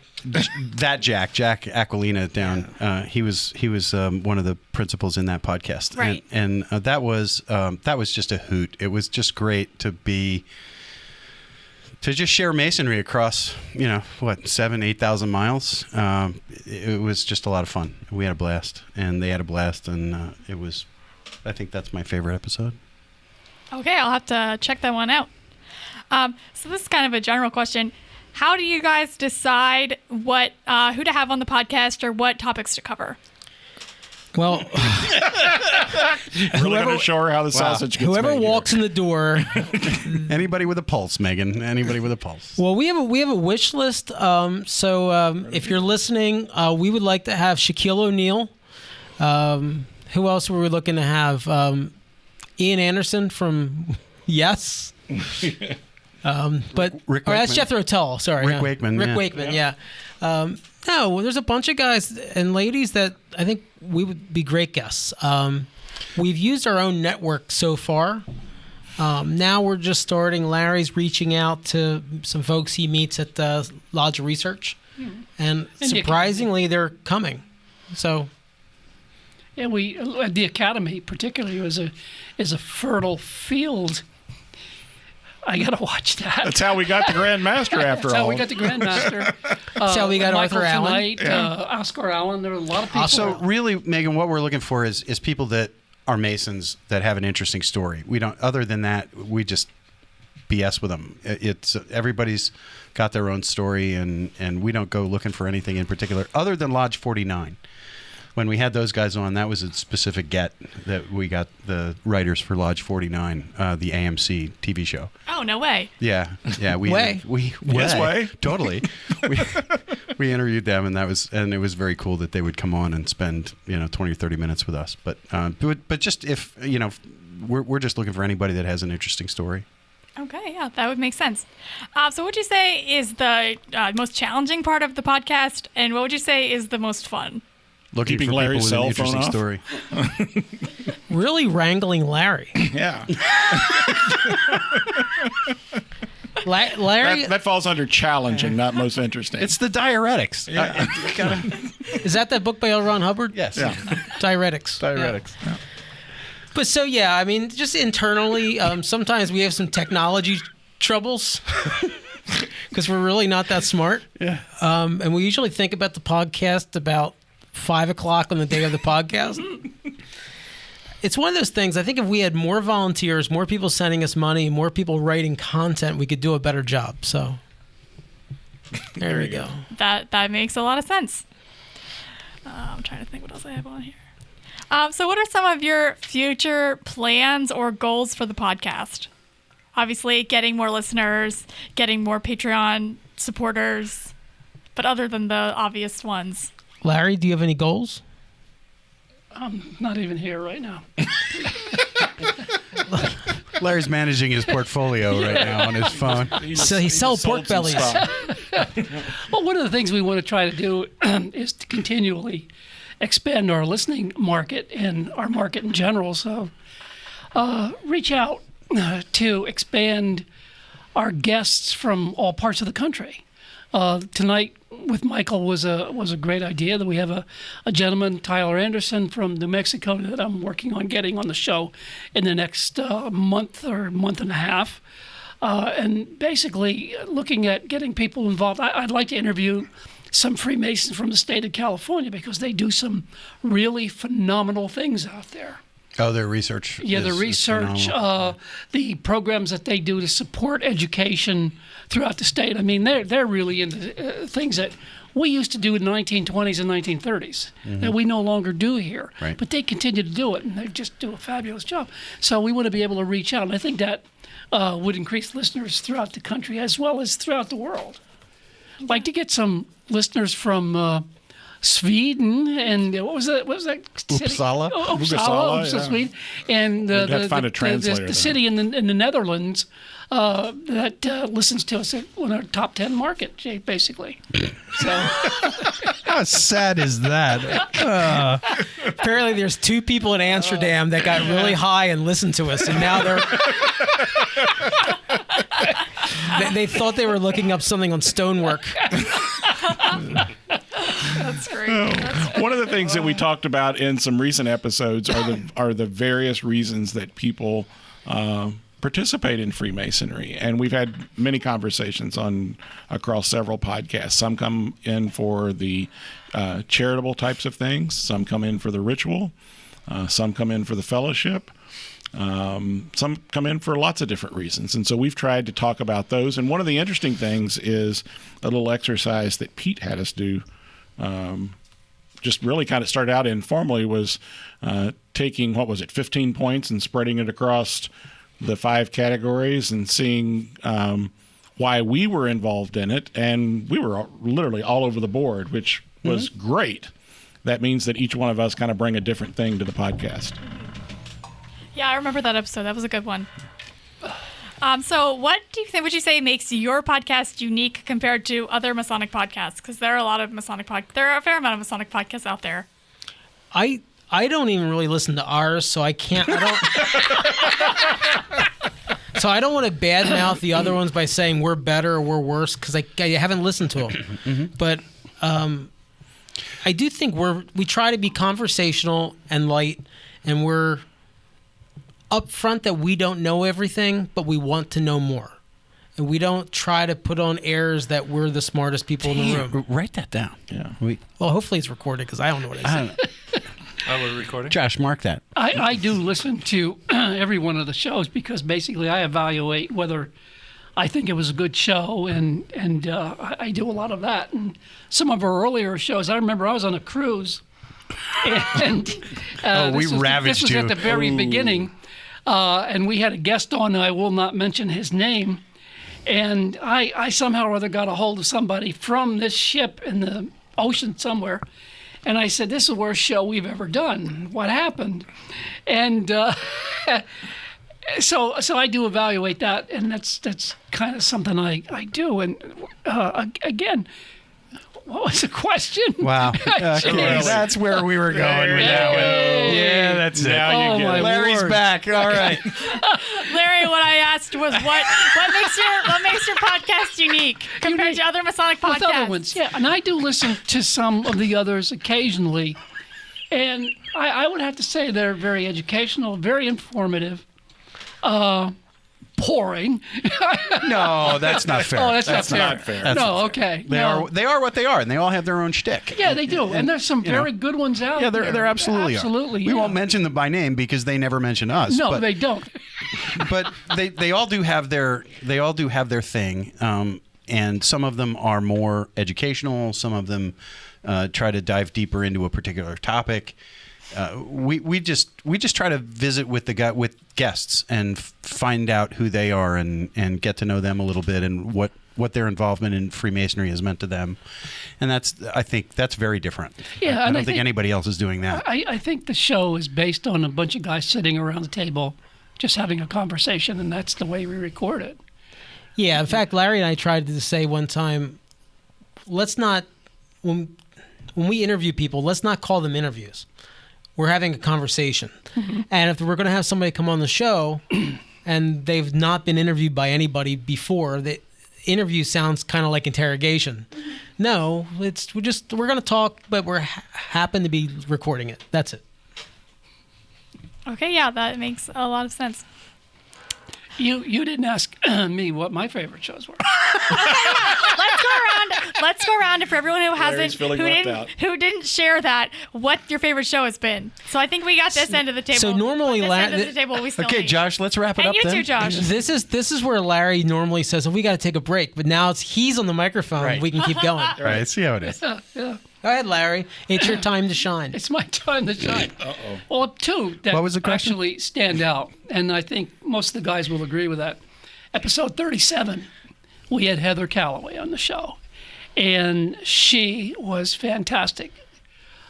Jack Aquilina down. He was one of the principals in that podcast, right? And that was just a hoot. It was just great to just share masonry across 7,000-8,000 miles. It was just a lot of fun. We had a blast, and they had a blast, and it was. I think that's my favorite episode. Okay, I'll have to check that one out. So this is kind of a general question. How do you guys decide what who to have on the podcast or what topics to cover? Well, really going to show her how the sausage gets whoever made walks in the door. Anybody with a pulse, Megan. Anybody with a pulse. Well, we have a wish list. So if you're listening, we would like to have Shaquille O'Neal. Who else were we looking to have? Ian Anderson from Yes. But that's Jethro Tull. Sorry, Rick Wakeman. Rick Wakeman. Yeah. No, there's a bunch of guys and ladies that I think we would be great guests. We've used our own network so far. Now we're just starting. Larry's reaching out to some folks he meets at the Lodge of Research, and surprisingly, they're coming. So. Yeah, the Academy particularly is a fertile field. I gotta watch that. That's how we got the Grand Master after all. That's how we got the Grand Master. That's how we got Michael Arthur Allen. Tonight, Oscar Allen. There are a lot of people. So really, Megan, what we're looking for is people that are Masons that have an interesting story. We don't. Other than that, we just BS with them. It's everybody's got their own story, and we don't go looking for anything in particular other than Lodge 49. When we had those guys on, that was a specific get that we got the writers for Lodge 49, the AMC TV show. Oh, no way. Yeah. We totally. we interviewed them, and it was very cool that they would come on and spend 20 or 30 minutes with us. But just if we're just looking for anybody that has an interesting story. Okay, yeah, that would make sense. So what would you say is the most challenging part of the podcast, and what would you say is the most fun? Looking Keeping for Larry's people with an cell phone interesting off. story. Really wrangling Larry. Yeah. Larry, that falls under challenging, not most interesting. It's the diuretics. Yeah. is that book by L. Ron Hubbard? Yes. Yeah. Diuretics. Yeah. But so, yeah, I mean, just internally, sometimes we have some technology troubles because we're really not that smart. Yeah. And we usually think about the podcast about 5 o'clock on the day of the podcast. It's one of those things. I think if we had more volunteers, more people sending us money, more people writing content, we could do a better job. So there we go. That makes a lot of sense. I'm trying to think what else I have on here. So what are some of your future plans or goals for the podcast? Obviously, getting more listeners, getting more Patreon supporters, but other than the obvious ones. Larry, do you have any goals? I'm not even here right now. Larry's managing his portfolio right now on his phone. So he sells pork bellies. Well, one of the things we want to try to do is to continually expand our listening market and our market in general. So reach out to expand our guests from all parts of the country. Tonight with Michael was a great idea. That we have a gentleman, Tyler Anderson from New Mexico, that I'm working on getting on the show in the next month or month and a half. And basically looking at getting people involved. I'd like to interview some Freemasons from the state of California because they do some really phenomenal things out there. Oh, their research. Yeah, the research, the programs that they do to support education throughout the state. I mean, they're really into things that we used to do in the 1920s and 1930s that we no longer do here. Right. But they continue to do it, and they just do a fabulous job. So we want to be able to reach out, and I think that would increase listeners throughout the country as well as throughout the world. I'd like to get some listeners from Sweden and what was that city? Uppsala. Uppsala, yeah. Sweden, and We'd have to find a translator the city in the Netherlands that listens to us in our top 10 market, basically. So how sad is that? Apparently, there's 2 people in Amsterdam that got really high and listened to us, and now they're. They thought they were looking up something on stonework. That's great. One of the things that we talked about in some recent episodes are the various reasons that people participate in Freemasonry, and we've had many conversations across several podcasts. Some come in for the charitable types of things. Some come in for the ritual. Some come in for the fellowship. Some come in for lots of different reasons. And so we've tried to talk about those. And one of the interesting things is a little exercise that Pete had us do, just really kind of started out informally, was taking, 15 points and spreading it across the 5 categories and seeing why we were involved in it. And we were literally all over the board, which was great. That means that each one of us kind of bring a different thing to the podcast. Yeah, I remember that episode. That was a good one. So what would you say makes your podcast unique compared to other Masonic podcasts? Because there are a lot of there are a fair amount of Masonic podcasts out there. I don't even really listen to ours, so I don't want to badmouth the other ones by saying we're better or we're worse, because I haven't listened to them. But I do think we try to be conversational and light, and we're upfront that we don't know everything, but we want to know more. And we don't try to put on airs that we're the smartest people in the room. Write that down. Yeah. Well, hopefully it's recorded, because I don't know what I said. Oh, we're recording? Josh, mark that. I do listen to every one of the shows because basically I evaluate whether I think it was a good show, and I do a lot of that. And some of our earlier shows, I remember I was on a cruise, and we ravaged this was you. at the very beginning, and we had a guest on. I will not mention his name, and I somehow or other got a hold of somebody from this ship in the ocean somewhere. And I said, "This is the worst show we've ever done. What happened?" And so I do evaluate that, and that's kind of something I do. And again, what was the question? Wow. Okay, that's where we were going with that one. Yeah, that's it. Now you get it. Larry's back. All right. Larry, what I asked was what makes your podcast unique compared to other Masonic podcasts? With other ones, yeah. And I do listen to some of the others occasionally, and I would have to say they're very educational, very informative. Boring. No, that's not fair. Oh, that's not fair. That's no, not okay. They are what they are, and they all have their own shtick. Yeah, they do, and there's some very good ones out there. Yeah, there absolutely are. Absolutely, We won't mention them by name because they never mention us. No, but, they don't. But they all do have their thing, and some of them are more educational. Some of them try to dive deeper into a particular topic. We just try to visit with guests and find out who they are and get to know them a little bit and what their involvement in Freemasonry has meant to them, and I think that's very different. Yeah, I don't think anybody else is doing that. I think the show is based on a bunch of guys sitting around the table, just having a conversation, and that's the way we record it. Yeah, in fact, Larry and I tried to say one time, let's not when we interview people, let's not call them interviews. We're having a conversation. Mm-hmm. And if we're going to have somebody come on the show and they've not been interviewed by anybody before, the interview sounds kind of like interrogation. No, we're going to talk, but we're happen to be recording it. That's it. Okay, yeah, that makes a lot of sense. You didn't ask me what my favorite shows were. Let's go around, and for everyone who who didn't share that, what your favorite show has been. So I think we got this end of the table. So normally, end of the table we still okay, need. Josh, let's wrap it up. And you then. too, Josh. This is where Larry normally says, "Oh, we got to take a break," but now he's on the microphone. Right. We can keep going. Right. See how it is. Yeah. Go ahead, Larry. It's your time to shine. It's my time to shine. Well, two that What was the question? actually stand out, and I think most of the guys will agree with that. Episode 37, we had Heather Calloway on the show, and she was fantastic.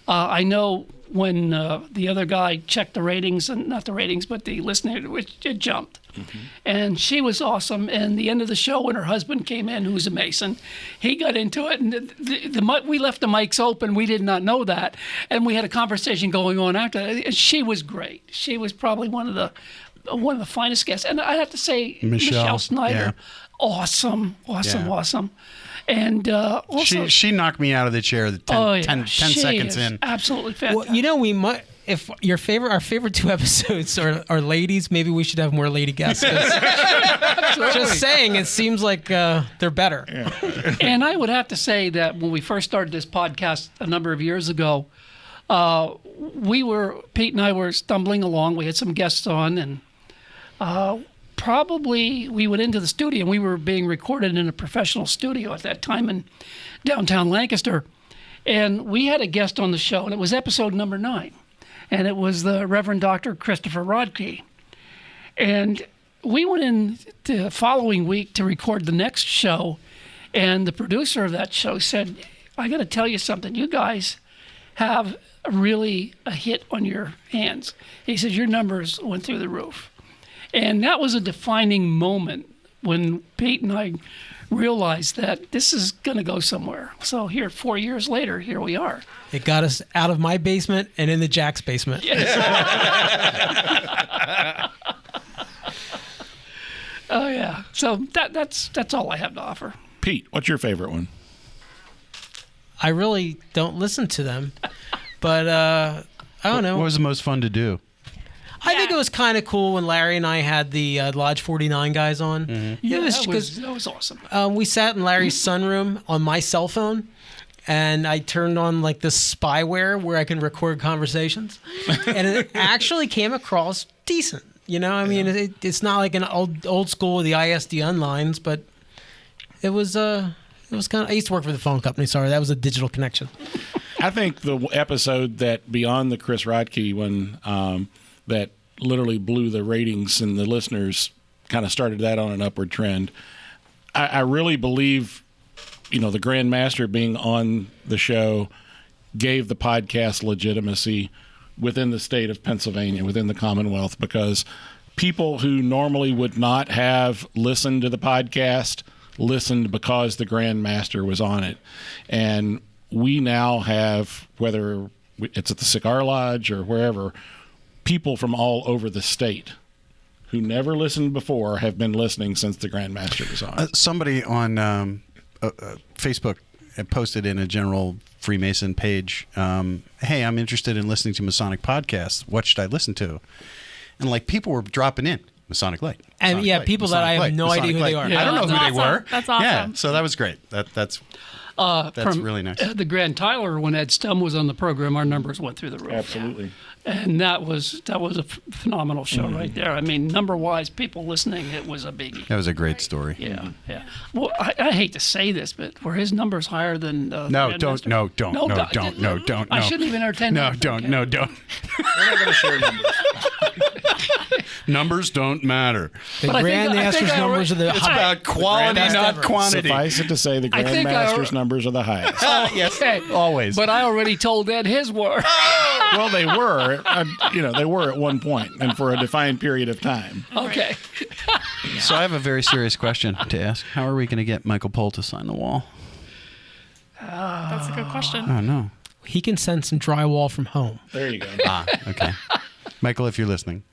I know when the other guy checked the ratings, and not the ratings, but the listener, it jumped. Mm-hmm. And she was awesome. And the end of the show, when her husband came in, who's a Mason, he got into it, and we left the mics open. We did not know that, and we had a conversation going on after that. And she was great. She was probably one of the finest guests. And I have to say, Michelle Snyder, awesome. And also, she knocked me out of the chair 10 seconds in. Absolutely fantastic. Well, we might. If our favorite two episodes are ladies, maybe we should have more lady guests. Just saying, it seems like they're better. Yeah. And I would have to say that when we first started this podcast a number of years ago, Pete and I were stumbling along. We had some guests on, and probably we went into the studio, and we were being recorded in a professional studio at that time in downtown Lancaster. And we had a guest on the show, and it was episode number 9. And it was the Reverend Dr. Christopher Rodkey. And we went in the following week to record the next show, and the producer of that show said, I got to tell you something. You guys have really a hit on your hands. He said, your numbers went through the roof. And that was a defining moment when Pete and I realized that this is going to go somewhere. So here, 4 years later, here we are. It got us out of my basement and into Jack's basement. Yes. Oh, yeah. So that's all I have to offer. Pete, what's your favorite one? I really don't listen to them, but I don't know. What was the most fun to do? I think it was kind of cool when Larry and I had the Lodge 49 guys on. Mm-hmm. Yeah, that was awesome. We sat in Larry's sunroom on my cell phone, and I turned on like this spyware where I can record conversations, and it actually came across decent. I mean, it's not like an old school with the ISDN lines, but it was kind of. I used to work for the phone company. Sorry, that was a digital connection. I think the episode that beyond the Chris Rodkey one that literally blew the ratings and the listeners kind of started that on an upward trend. I really believe, the Grand Master being on the show gave the podcast legitimacy within the state of Pennsylvania, within the Commonwealth, because people who normally would not have listened to the podcast listened because the Grand Master was on it. And we now have, whether it's at the Cigar Lodge or wherever, people from all over the state who never listened before have been listening since the Grand Master was on. Somebody on Facebook posted in a general Freemason page, hey, I'm interested in listening to Masonic podcasts. What should I listen to? And people were dropping in Masonic Lite. And people that I have no idea who they are. I don't know who they were. That's awesome. Yeah, so that was great. That's really nice. The Grand Tyler, when Ed Stum was on the program, our numbers went through the roof. Absolutely. And that was a phenomenal show right there. I mean, number-wise, people listening, it was a biggie. That was a great story. Yeah. Well, I hate to say this, but were his numbers higher than don't. I shouldn't even entertain that. Don't. We're not going to share numbers. Numbers don't matter. The Grand Master's numbers are the It's about quality, not quantity. Suffice it to say, the Grand Master's numbers are the highest. Yes, always. But I already told Ed his were. Well, they were. They were at one point and for a defined period of time. Okay. So I have a very serious question to ask. How are we going to get Michael Pohl to sign the wall? That's a good question. Oh, no. He can send some drywall from home. There you go. Okay. Michael, if you're listening,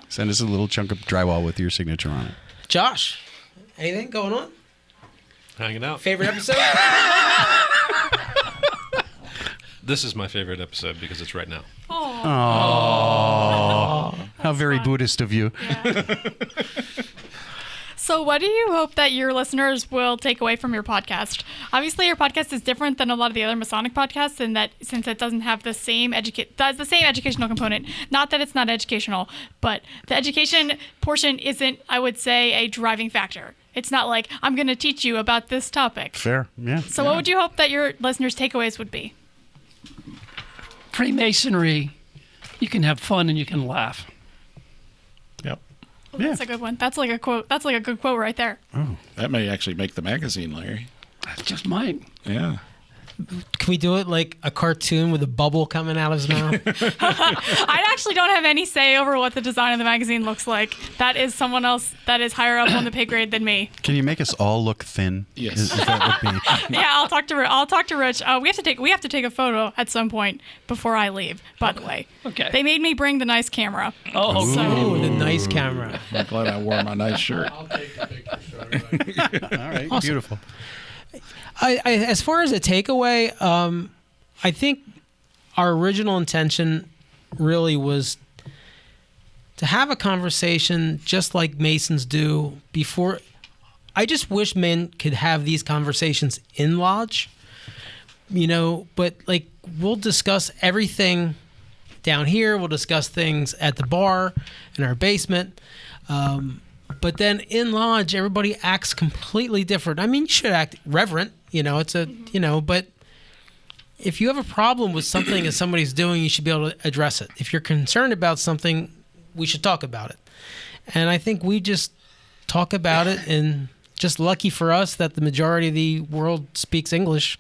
send us a little chunk of drywall with your signature on it. Josh, anything going on? Hanging out. Favorite episode? This is my favorite episode because it's right now. Oh, how very Buddhist of you. Yeah. So what do you hope that your listeners will take away from your podcast? Obviously, your podcast is different than a lot of the other Masonic podcasts in that since it doesn't have the same educational component. Not that it's not educational, but the education portion isn't, I would say, a driving factor. It's not like, I'm going to teach you about this topic. Fair, yeah. So what would you hope that your listeners' takeaways would be? Freemasonry, you can have fun and you can laugh. Yep. Well, that's a good one. That's like a quote. That's like a good quote right there. Oh, that may actually make the magazine, Larry. That just might. Yeah. Can we do it like a cartoon with a bubble coming out of his mouth? I actually don't have any say over what the design of the magazine looks like. That is someone else that is higher up on the pay grade than me. Can you make us all look thin? Yes. Is that would be... Yeah, I'll talk to Rich. We have to take a photo at some point before I leave. By the way, okay. They made me bring the nice camera. Oh, Ooh, the nice camera. I'm glad I wore my nice shirt. I'll take the picture. All right, Awesome. Beautiful. I as far as a takeaway, I think our original intention really was to have a conversation just like Masons do before. I just wish men could have these conversations in lodge, but like we'll discuss everything down here. We'll discuss things at the bar in our basement. But then in lodge, everybody acts completely different. I mean, you should act reverent, but if you have a problem with something that somebody's doing, you should be able to address it. If you're concerned about something, we should talk about it. And I think we just talk about it, and just lucky for us that the majority of the world speaks English,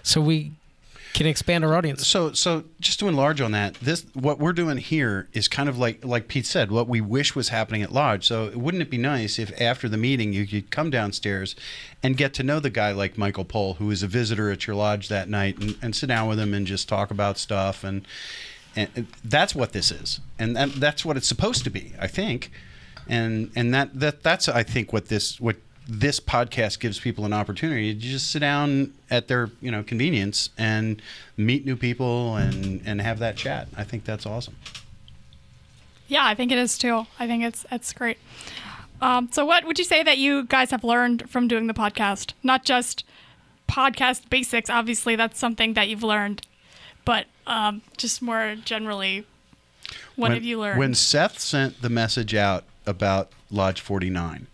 so we can expand our audience. So just to enlarge on that, what we're doing here is kind of like Pete said, what we wish was happening at lodge. So wouldn't it be nice if after the meeting you could come downstairs and get to know the guy like Michael Pohl, who is a visitor at your lodge that night, and sit down with him and just talk about stuff, and that's what this is, and that's what it's supposed to be, I think, and that's I think what this podcast gives people an opportunity to just sit down at their convenience and meet new people and have that chat. I think that's awesome. Yeah, I think it is too. I think it's great. So what would you say that you guys have learned from doing the podcast? Not just podcast basics, obviously that's something that you've learned, but just more generally, what have you learned? When Seth sent the message out about Lodge 49,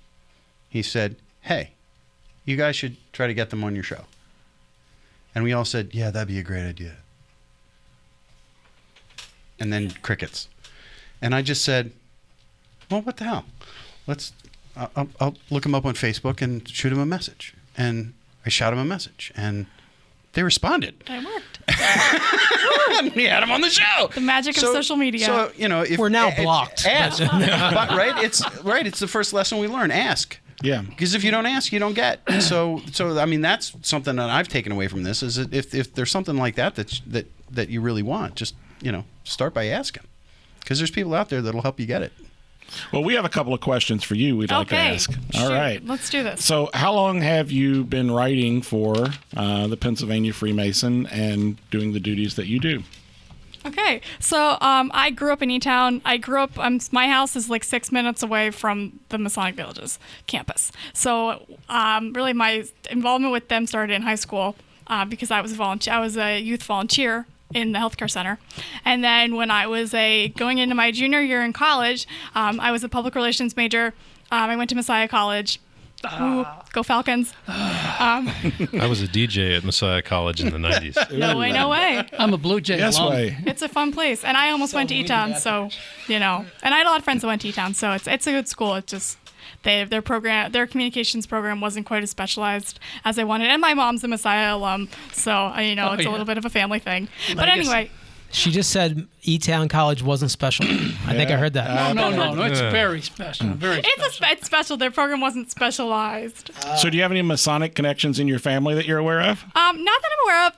he said, hey, you guys should try to get them on your show. And we all said, yeah, that'd be a great idea. And then crickets. And I just said, well, what the hell? I'll look them up on Facebook and shoot them a message. And I shot them a message. And they responded. It worked. And we had them on the show. The magic of social media. So, you know, if we're now blocked. Ask. But, right? It's the first lesson we learn. Ask. Yeah. Because if you don't ask, you don't get. So I mean, that's something that I've taken away from this is that if there's something like that you really want, just, you know, start by asking. Because there's people out there that'll help you get it. Well, we have a couple of questions for you we'd like to ask. All right. Let's do this. So how long have you been writing for the Pennsylvania Freemason and doing the duties that you do? Okay, so I grew up in E-Town. My house is like 6 minutes away from the Masonic Villages campus. So really my involvement with them started in high school because I was a youth volunteer in the healthcare center. And then when I was going into my junior year in college, I was a public relations major. I went to Messiah College. Ooh, go Falcons. I was a DJ at Messiah College in the 90s. No way. I'm a Blue Jay alum. It's a fun place. And I almost went to E-Town, so, you know. And I had a lot of friends that went to E-Town, so it's a good school. It's just their communications program wasn't quite as specialized as I wanted. And my mom's a Messiah alum, so, you know, it's a little bit of a family thing. But anyway. She just said E-Town College wasn't special. I think I heard that. No. It's very special. Very special. It's special. Their program wasn't specialized. So do you have any Masonic connections in your family that you're aware of? Not that I'm aware of.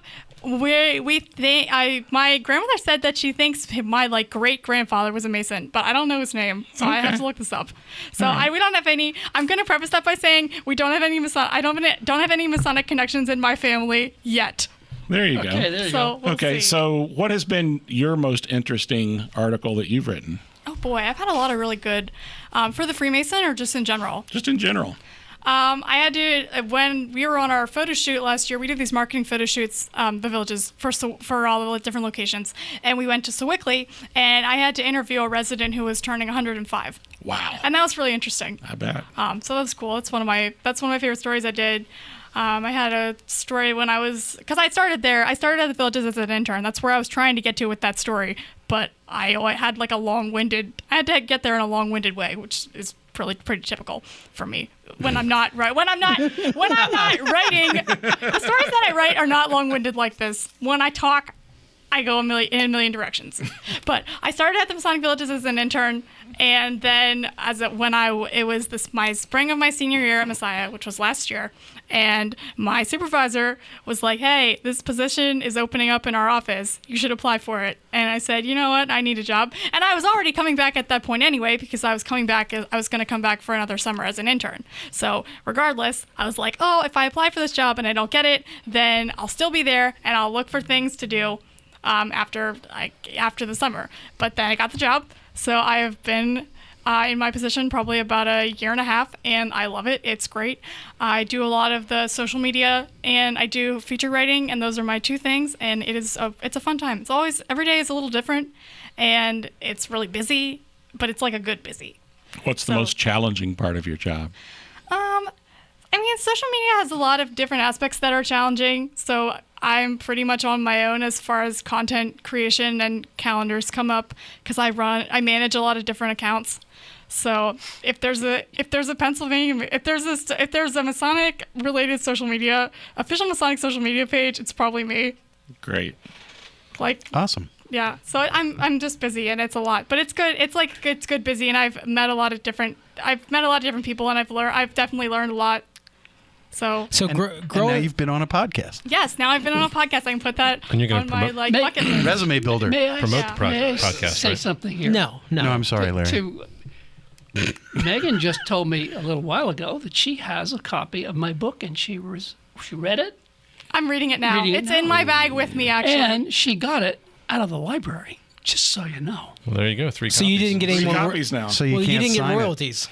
My grandmother said that she thinks my great grandfather was a Mason, but I don't know his name, so I have to look this up. So we don't have any. I'm going to preface that by saying we don't have any I don't have any Masonic connections in my family yet. There you go. Okay, there you go. We'll see. So what has been your most interesting article that you've written? Oh boy, I've had a lot of really good for the Freemason or just in general. Just in general. I had to, when we were on our photo shoot last year, we did these marketing photo shoots, the villages, for all the different locations. And we went to Sewickley, and I had to interview a resident who was turning 105. Wow. And that was really interesting. I bet. So that was cool. That's one of my favorite stories I did. I had a story because I started there. I started at the Villages as an intern. That's where I was trying to get to with that story. But I had I had to get there in a long-winded way, which is pretty typical for me when I'm not writing. The stories that I write are not long-winded like this. When I talk, I go in a million directions. But I started at the Masonic Villages as an intern, and then it was my spring of my senior year at Messiah, which was last year, and my supervisor was like, "Hey, this position is opening up in our office. You should apply for it." And I said, "You know what? I need a job." And I was already coming back at that point anyway because I was going to come back for another summer as an intern. So regardless, I was like, "Oh, if I apply for this job and I don't get it, then I'll still be there and I'll look for things to do." After the summer. But then I got the job, so I have been in my position probably about a year and a half, and I love it. It's great. I do a lot of the social media, and I do feature writing, and those are my two things, and it's a fun time. It's always, every day is a little different, and it's really busy, but it's like a good busy. What's the most challenging part of your job? Social media has a lot of different aspects that are challenging, so I'm pretty much on my own as far as content creation and calendars come up because I manage a lot of different accounts. So if there's a Masonic related social media, official Masonic social media page, it's probably me. Great. Awesome. Yeah. So I'm just busy and it's a lot, but it's good. It's good busy, and I've met a lot of different people, and I've definitely learned a lot. So and now you've been on a podcast. Yes, now I've been on a podcast. I can put that and you're on my bucket list. Resume builder. May I promote the podcast? Say something here? No. I'm sorry, Larry. Megan just told me a little while ago that she has a copy of my book, and she read it. I'm reading it now. It's in my bag with me, actually. And she got it out of the library. Just so you know. Well, there you go. 3 copies. So you didn't get any Three more copies now. So you well, you can't didn't get sign it. royalties.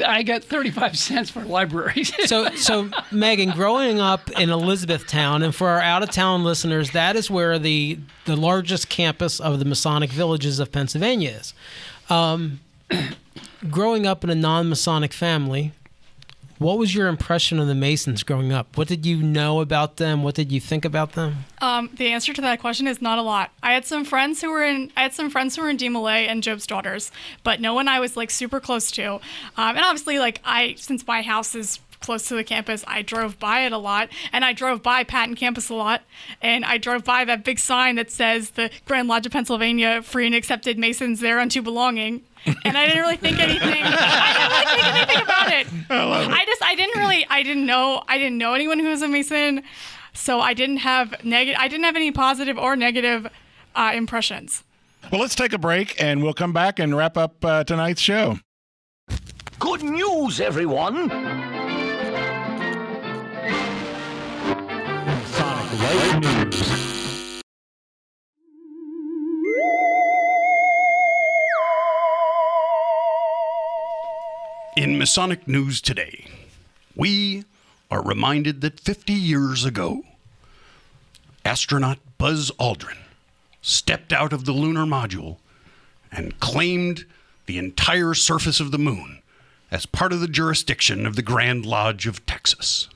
I got 35 cents for libraries. So Megan, growing up in Elizabethtown, and for our out-of-town listeners, that is where the largest campus of the Masonic Villages of Pennsylvania is. Growing up in a non-Masonic family, what was your impression of the Masons growing up? What did you know about them? What did you think about them? The answer to that question is not a lot. I had some friends who were in D. Malay and Job's Daughters, but no one I was like super close to. And obviously, like since my house is close to the campus, I drove by it a lot, and I drove by Patton campus a lot, and I drove by that big sign that says the Grand Lodge of Pennsylvania, free and accepted Masons thereunto belonging. And I didn't really think anything. I didn't really think anything about it. I didn't know anyone who was a Mason, so I didn't have any positive or negative impressions. Well, let's take a break, and we'll come back and wrap up tonight's show. Good news, everyone! Masonic Lite News. In Masonic news today, we are reminded that 50 years ago, astronaut Buzz Aldrin stepped out of the lunar module and claimed the entire surface of the moon as part of the jurisdiction of the Grand Lodge of Texas.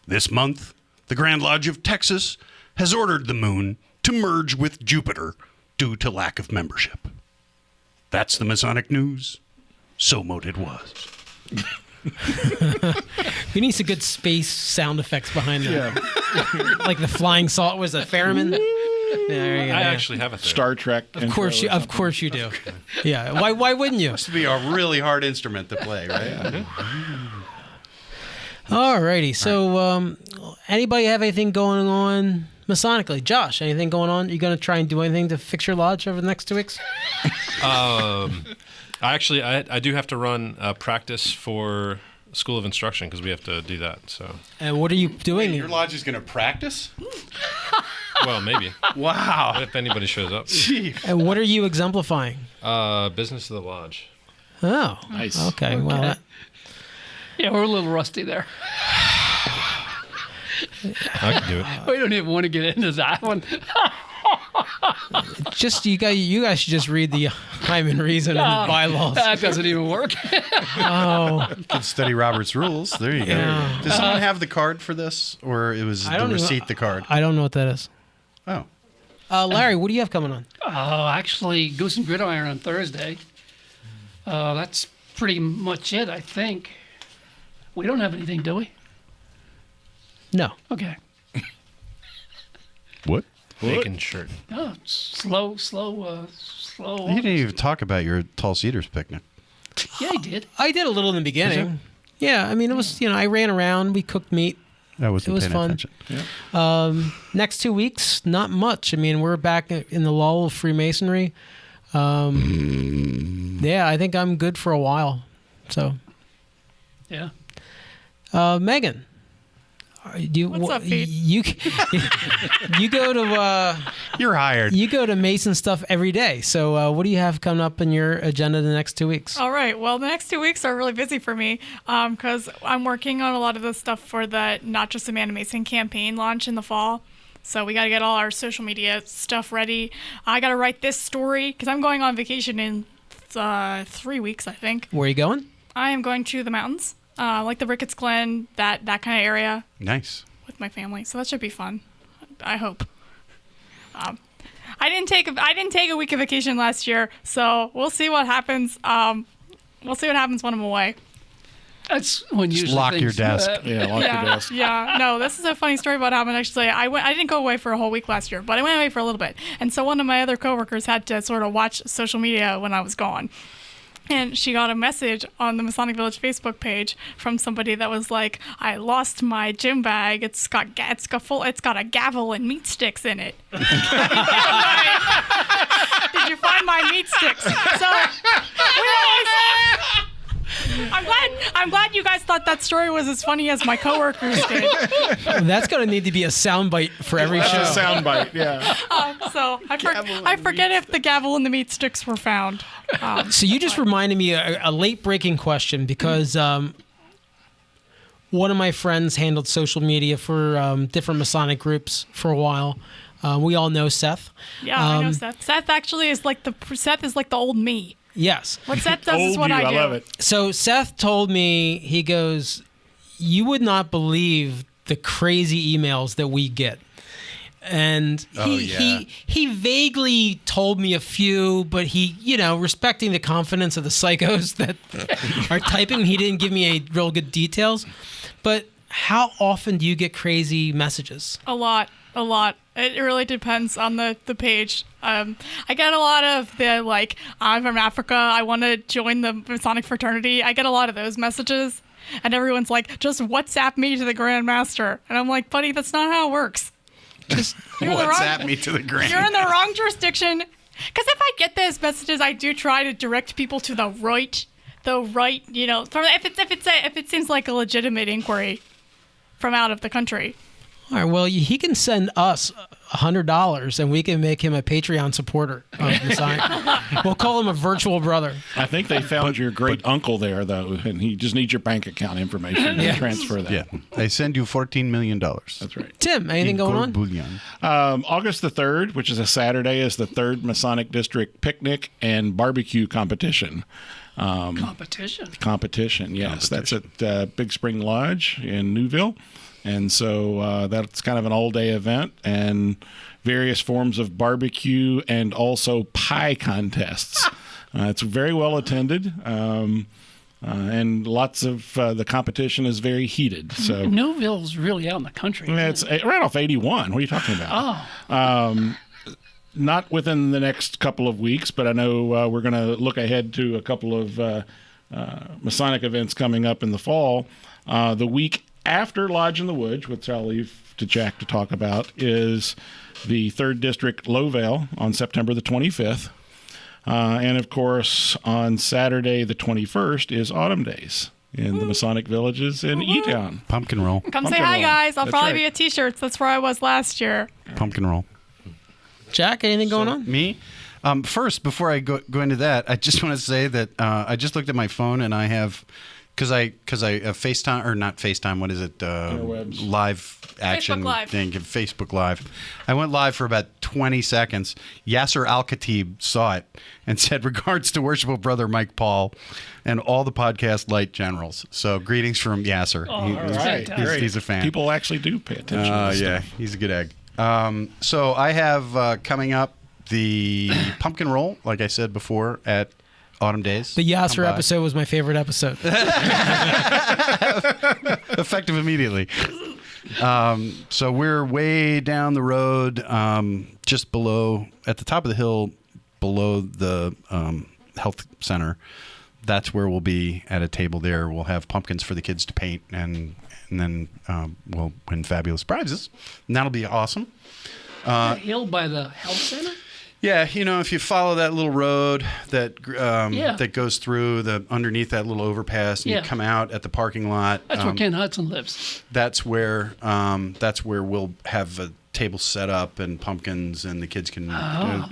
This month, the Grand Lodge of Texas has ordered the moon to merge with Jupiter due to lack of membership. That's the Masonic news. So mote it was. We need some good space sound effects behind that. Yeah. Like the flying salt was a theremin. There you go. I actually have a theremin. Star Trek. Of course you do. Yeah. Why wouldn't you? Must be a really hard instrument to play, right? Alrighty. So, anybody have anything going on Masonically? Josh, anything going on? You going to try and do anything to fix your lodge over the next 2 weeks? I do have to run a practice for School of Instruction because we have to do that. So. And what are you doing? Your lodge is going to practice? Well, maybe. Wow. If anybody shows up. Jeez. And what are you exemplifying? Business of the lodge. Oh. Nice. Okay. Well. Yeah, we're a little rusty there. I can do it. We don't even want to get into that one. Just you guys should just read the Hyman Reason and the bylaws. That doesn't even work. Oh, you can study Robert's rules. There you go. Yeah. Does someone have the card for this, or it was the receipt, the card? I don't know what that is. Oh. Larry, what do you have coming on? Actually, Goose and Gridiron on Thursday. That's pretty much it, I think. We don't have anything, do we? No. Okay. What? Bacon shirt. No, slow. You didn't even talk about your Tall Cedars picnic. Yeah, I did. I did a little in the beginning. Yeah, I mean, it was, I ran around. We cooked meat. That wasn't it was paying fun. attention. Yeah. Next 2 weeks, not much. I mean, we're back in the lull of Freemasonry. Yeah, I think I'm good for a while. So. Yeah. Megan. What's up, Pete? You go to you're hired. You go to Mason stuff every day. So what do you have coming up in your agenda the next 2 weeks? All right. Well, the next 2 weeks are really busy for me because I'm working on a lot of the stuff for the Not Just Amanda Mason campaign launch in the fall. So we got to get all our social media stuff ready. I got to write this story because I'm going on vacation in 3 weeks, I think. Where are you going? I am going to the mountains. Like the Ricketts Glen, that kind of area. Nice. With my family, so that should be fun. I hope. I didn't take a week of vacation last year, so we'll see what happens. We'll see what happens when I'm away. That's when you lock your desk. Lock your desk. Yeah. No, this is a funny story about how actually I didn't go away for a whole week last year, but I went away for a little bit, and so one of my other coworkers had to sort of watch social media when I was gone. And she got a message on the Masonic Village Facebook page from somebody that was like, "I lost my gym bag. It's got a gavel and meat sticks in it. Did you find my meat sticks?" So I'm glad glad you guys thought that story was as funny as my coworkers did. That's going to need to be a soundbite for every show. A soundbite, yeah. So I forget if the gavel and the meat sticks were found. So you just reminded me a late-breaking question because one of my friends handled social media for different Masonic groups for a while. We all know Seth. Yeah, I know Seth. Seth actually is like the old me. Yes. What Seth does is what I do. I love it. So Seth told me, he goes, you would not believe the crazy emails that we get. And he vaguely told me a few, but he, respecting the confidence of the psychos that are typing, he didn't give me real good details. But how often do you get crazy messages? A lot. It really depends on the page. I get a lot of the, like, I'm from Africa, I want to join the Masonic fraternity. I get a lot of those messages. And everyone's like, just WhatsApp me to the Grand Master. And I'm like, buddy, that's not how it works. Just WhatsApp me to the Grand You're in the wrong jurisdiction. Because if I get those messages, I do try to direct people to the right, if it seems like a legitimate inquiry from out of the country. All right, well, he can send us $100 and we can make him a Patreon supporter of Masonic. We'll call him a virtual brother. I think they found your great uncle there, though, and he just needs your bank account information to transfer that. Yeah, they send you $14 million. That's right. Tim, anything going on? Bullion. August the 3rd, which is a Saturday, is the 3rd Masonic District Picnic and Barbecue Competition. Competition, yes. That's at Big Spring Lodge in Newville. And so that's kind of an all-day event and various forms of barbecue and also pie contests. It's very well attended, and lots of the competition is very heated. So Newville's really out in the country. It's right off 81. What are you talking about? Oh. Not within the next couple of weeks, but I know we're going to look ahead to a couple of Masonic events coming up in the fall. The week after Lodge in the Woods, which I'll leave to Jack to talk about, is the 3rd District Lowvale on September the 25th. And, of course, on Saturday the 21st is Autumn Days in the Masonic Villages in E-Town. Pumpkin roll. Come say hi, guys. I'll probably be at T-shirts. That's where I was last year. Pumpkin roll. Jack, anything going on? Me? First, before I go into that, I just want to say that I just looked at my phone and I have... Because I FaceTime, or not FaceTime, what is it? Live action thing, Facebook Live. I went live for about 20 seconds. Yasser Al-Khatib saw it and said, regards to worshipful brother Mike Paul and all the podcast light generals. So greetings from Yasser. He's a fan. People actually do pay attention. Yeah, he's a good egg. So I have coming up the pumpkin roll, like I said before, at Autumn Days. The Yasser episode was my favorite episode. Effective immediately. So we're way down the road, just below, at the top of the hill, below the health center. That's where we'll be at a table there. We'll have pumpkins for the kids to paint, and then we'll win fabulous prizes. And that'll be awesome. The hill by the health center? Yeah, if you follow that little road that that goes through underneath that little overpass, and you come out at the parking lot. That's where Ken Hudson lives. That's where we'll have a table set up and pumpkins, and the kids can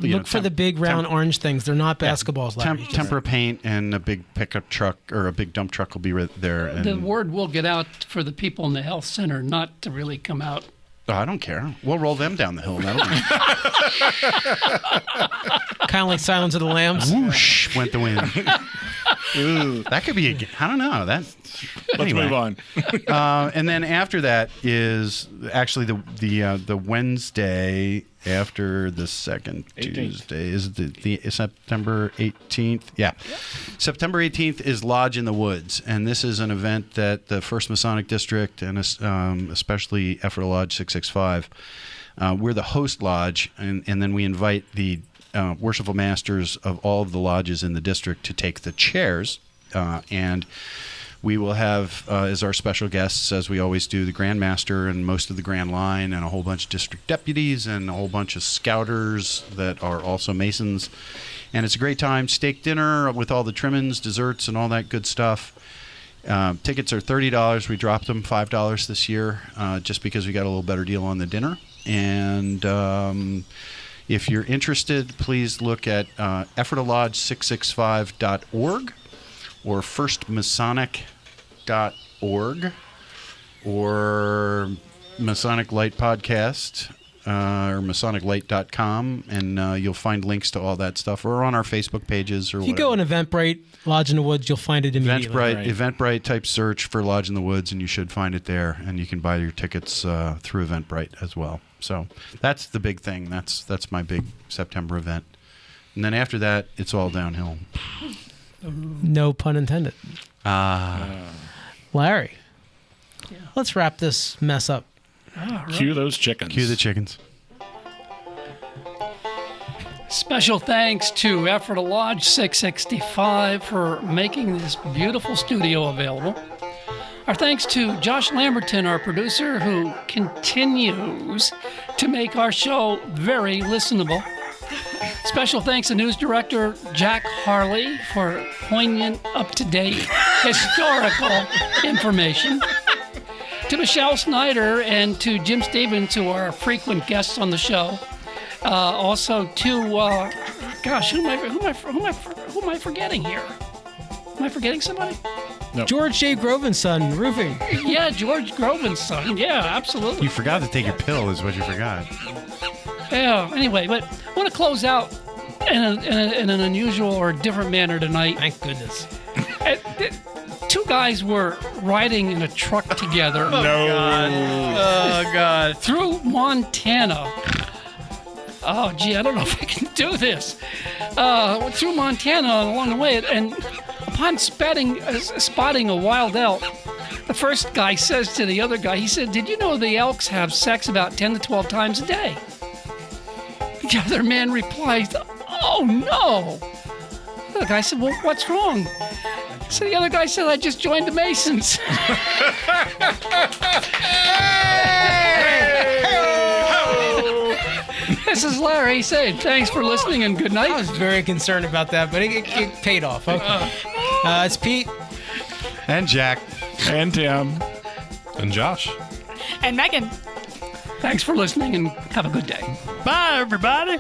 look for the big round orange things. They're not basketballs. Tempera paint and a big pickup truck or a big dump truck will be right there. And the word will get out for the people in the health center not to really come out. Oh, I don't care. We'll roll them down the hill. That'll be kind of like Silence of the Lambs. Whoosh went the wind. Ooh, that could be I don't know. Let's move on. And then after that is actually the Wednesday after the second 18th. Tuesday is the September 18th. Yeah. September 18th is Lodge in the Woods, and this is an event that the First Masonic District and especially Ephrata Lodge 665, we're the host lodge, and then we invite the worshipful masters of all of the lodges in the district to take the chairs, and we will have as our special guests, as we always do, the Grand Master and most of the Grand Line and a whole bunch of district deputies and a whole bunch of scouters that are also Masons. And it's a great time. Steak dinner with all the trimmings, desserts, and all that good stuff. Tickets are $30. We dropped them $5 this year just because we got a little better deal on the dinner. And if you're interested, please look at effortalodge665.org or firstmasonic.org or Masonic Lite podcast or masoniclite.com, and you'll find links to all that stuff, or on our Facebook pages or If you go on Eventbrite, Lodge in the Woods, you'll find it immediately. Eventbrite, type search for Lodge in the Woods, and you should find it there, and you can buy your tickets through Eventbrite as well. So that's the big thing. That's my big September event. And then after that, it's all downhill. No pun intended. Larry, let's wrap this mess up. Cue those chickens. Cue the chickens. Special thanks to Ephrata Lodge 665 for making this beautiful studio available. Our thanks to Josh Lamberton, our producer, who continues to make our show very listenable. Special thanks to news director Jack Harley for poignant, up-to-date, historical information. To Michelle Snyder and to Jim Stevens, who are frequent guests on the show. Also to, who am I forgetting here? Am I forgetting somebody? No. George J. Groven's son, roofing. Yeah, George Groven's son. Yeah, absolutely. You forgot to take your pill is what you forgot. Yeah, anyway, but I want to close out in an unusual or different manner tonight. Thank goodness. Two guys were riding in a truck together. Oh, God. Through Montana. Oh, gee, I don't know if I can do this. Through Montana along the way, and upon spotting a wild elk, the first guy says to the other guy, he said, "Did you know the elks have sex about 10 to 12 times a day?" The other man replies, "Oh, no." The guy said, "Well, what's wrong?" So the other guy said, "I just joined the Masons." This is Larry saying thanks for listening and good night. I was very concerned about that, but it paid off. Okay. It's Pete. And Jack. And Tim. And Josh. And Megan. Thanks for listening and have a good day. Bye, everybody.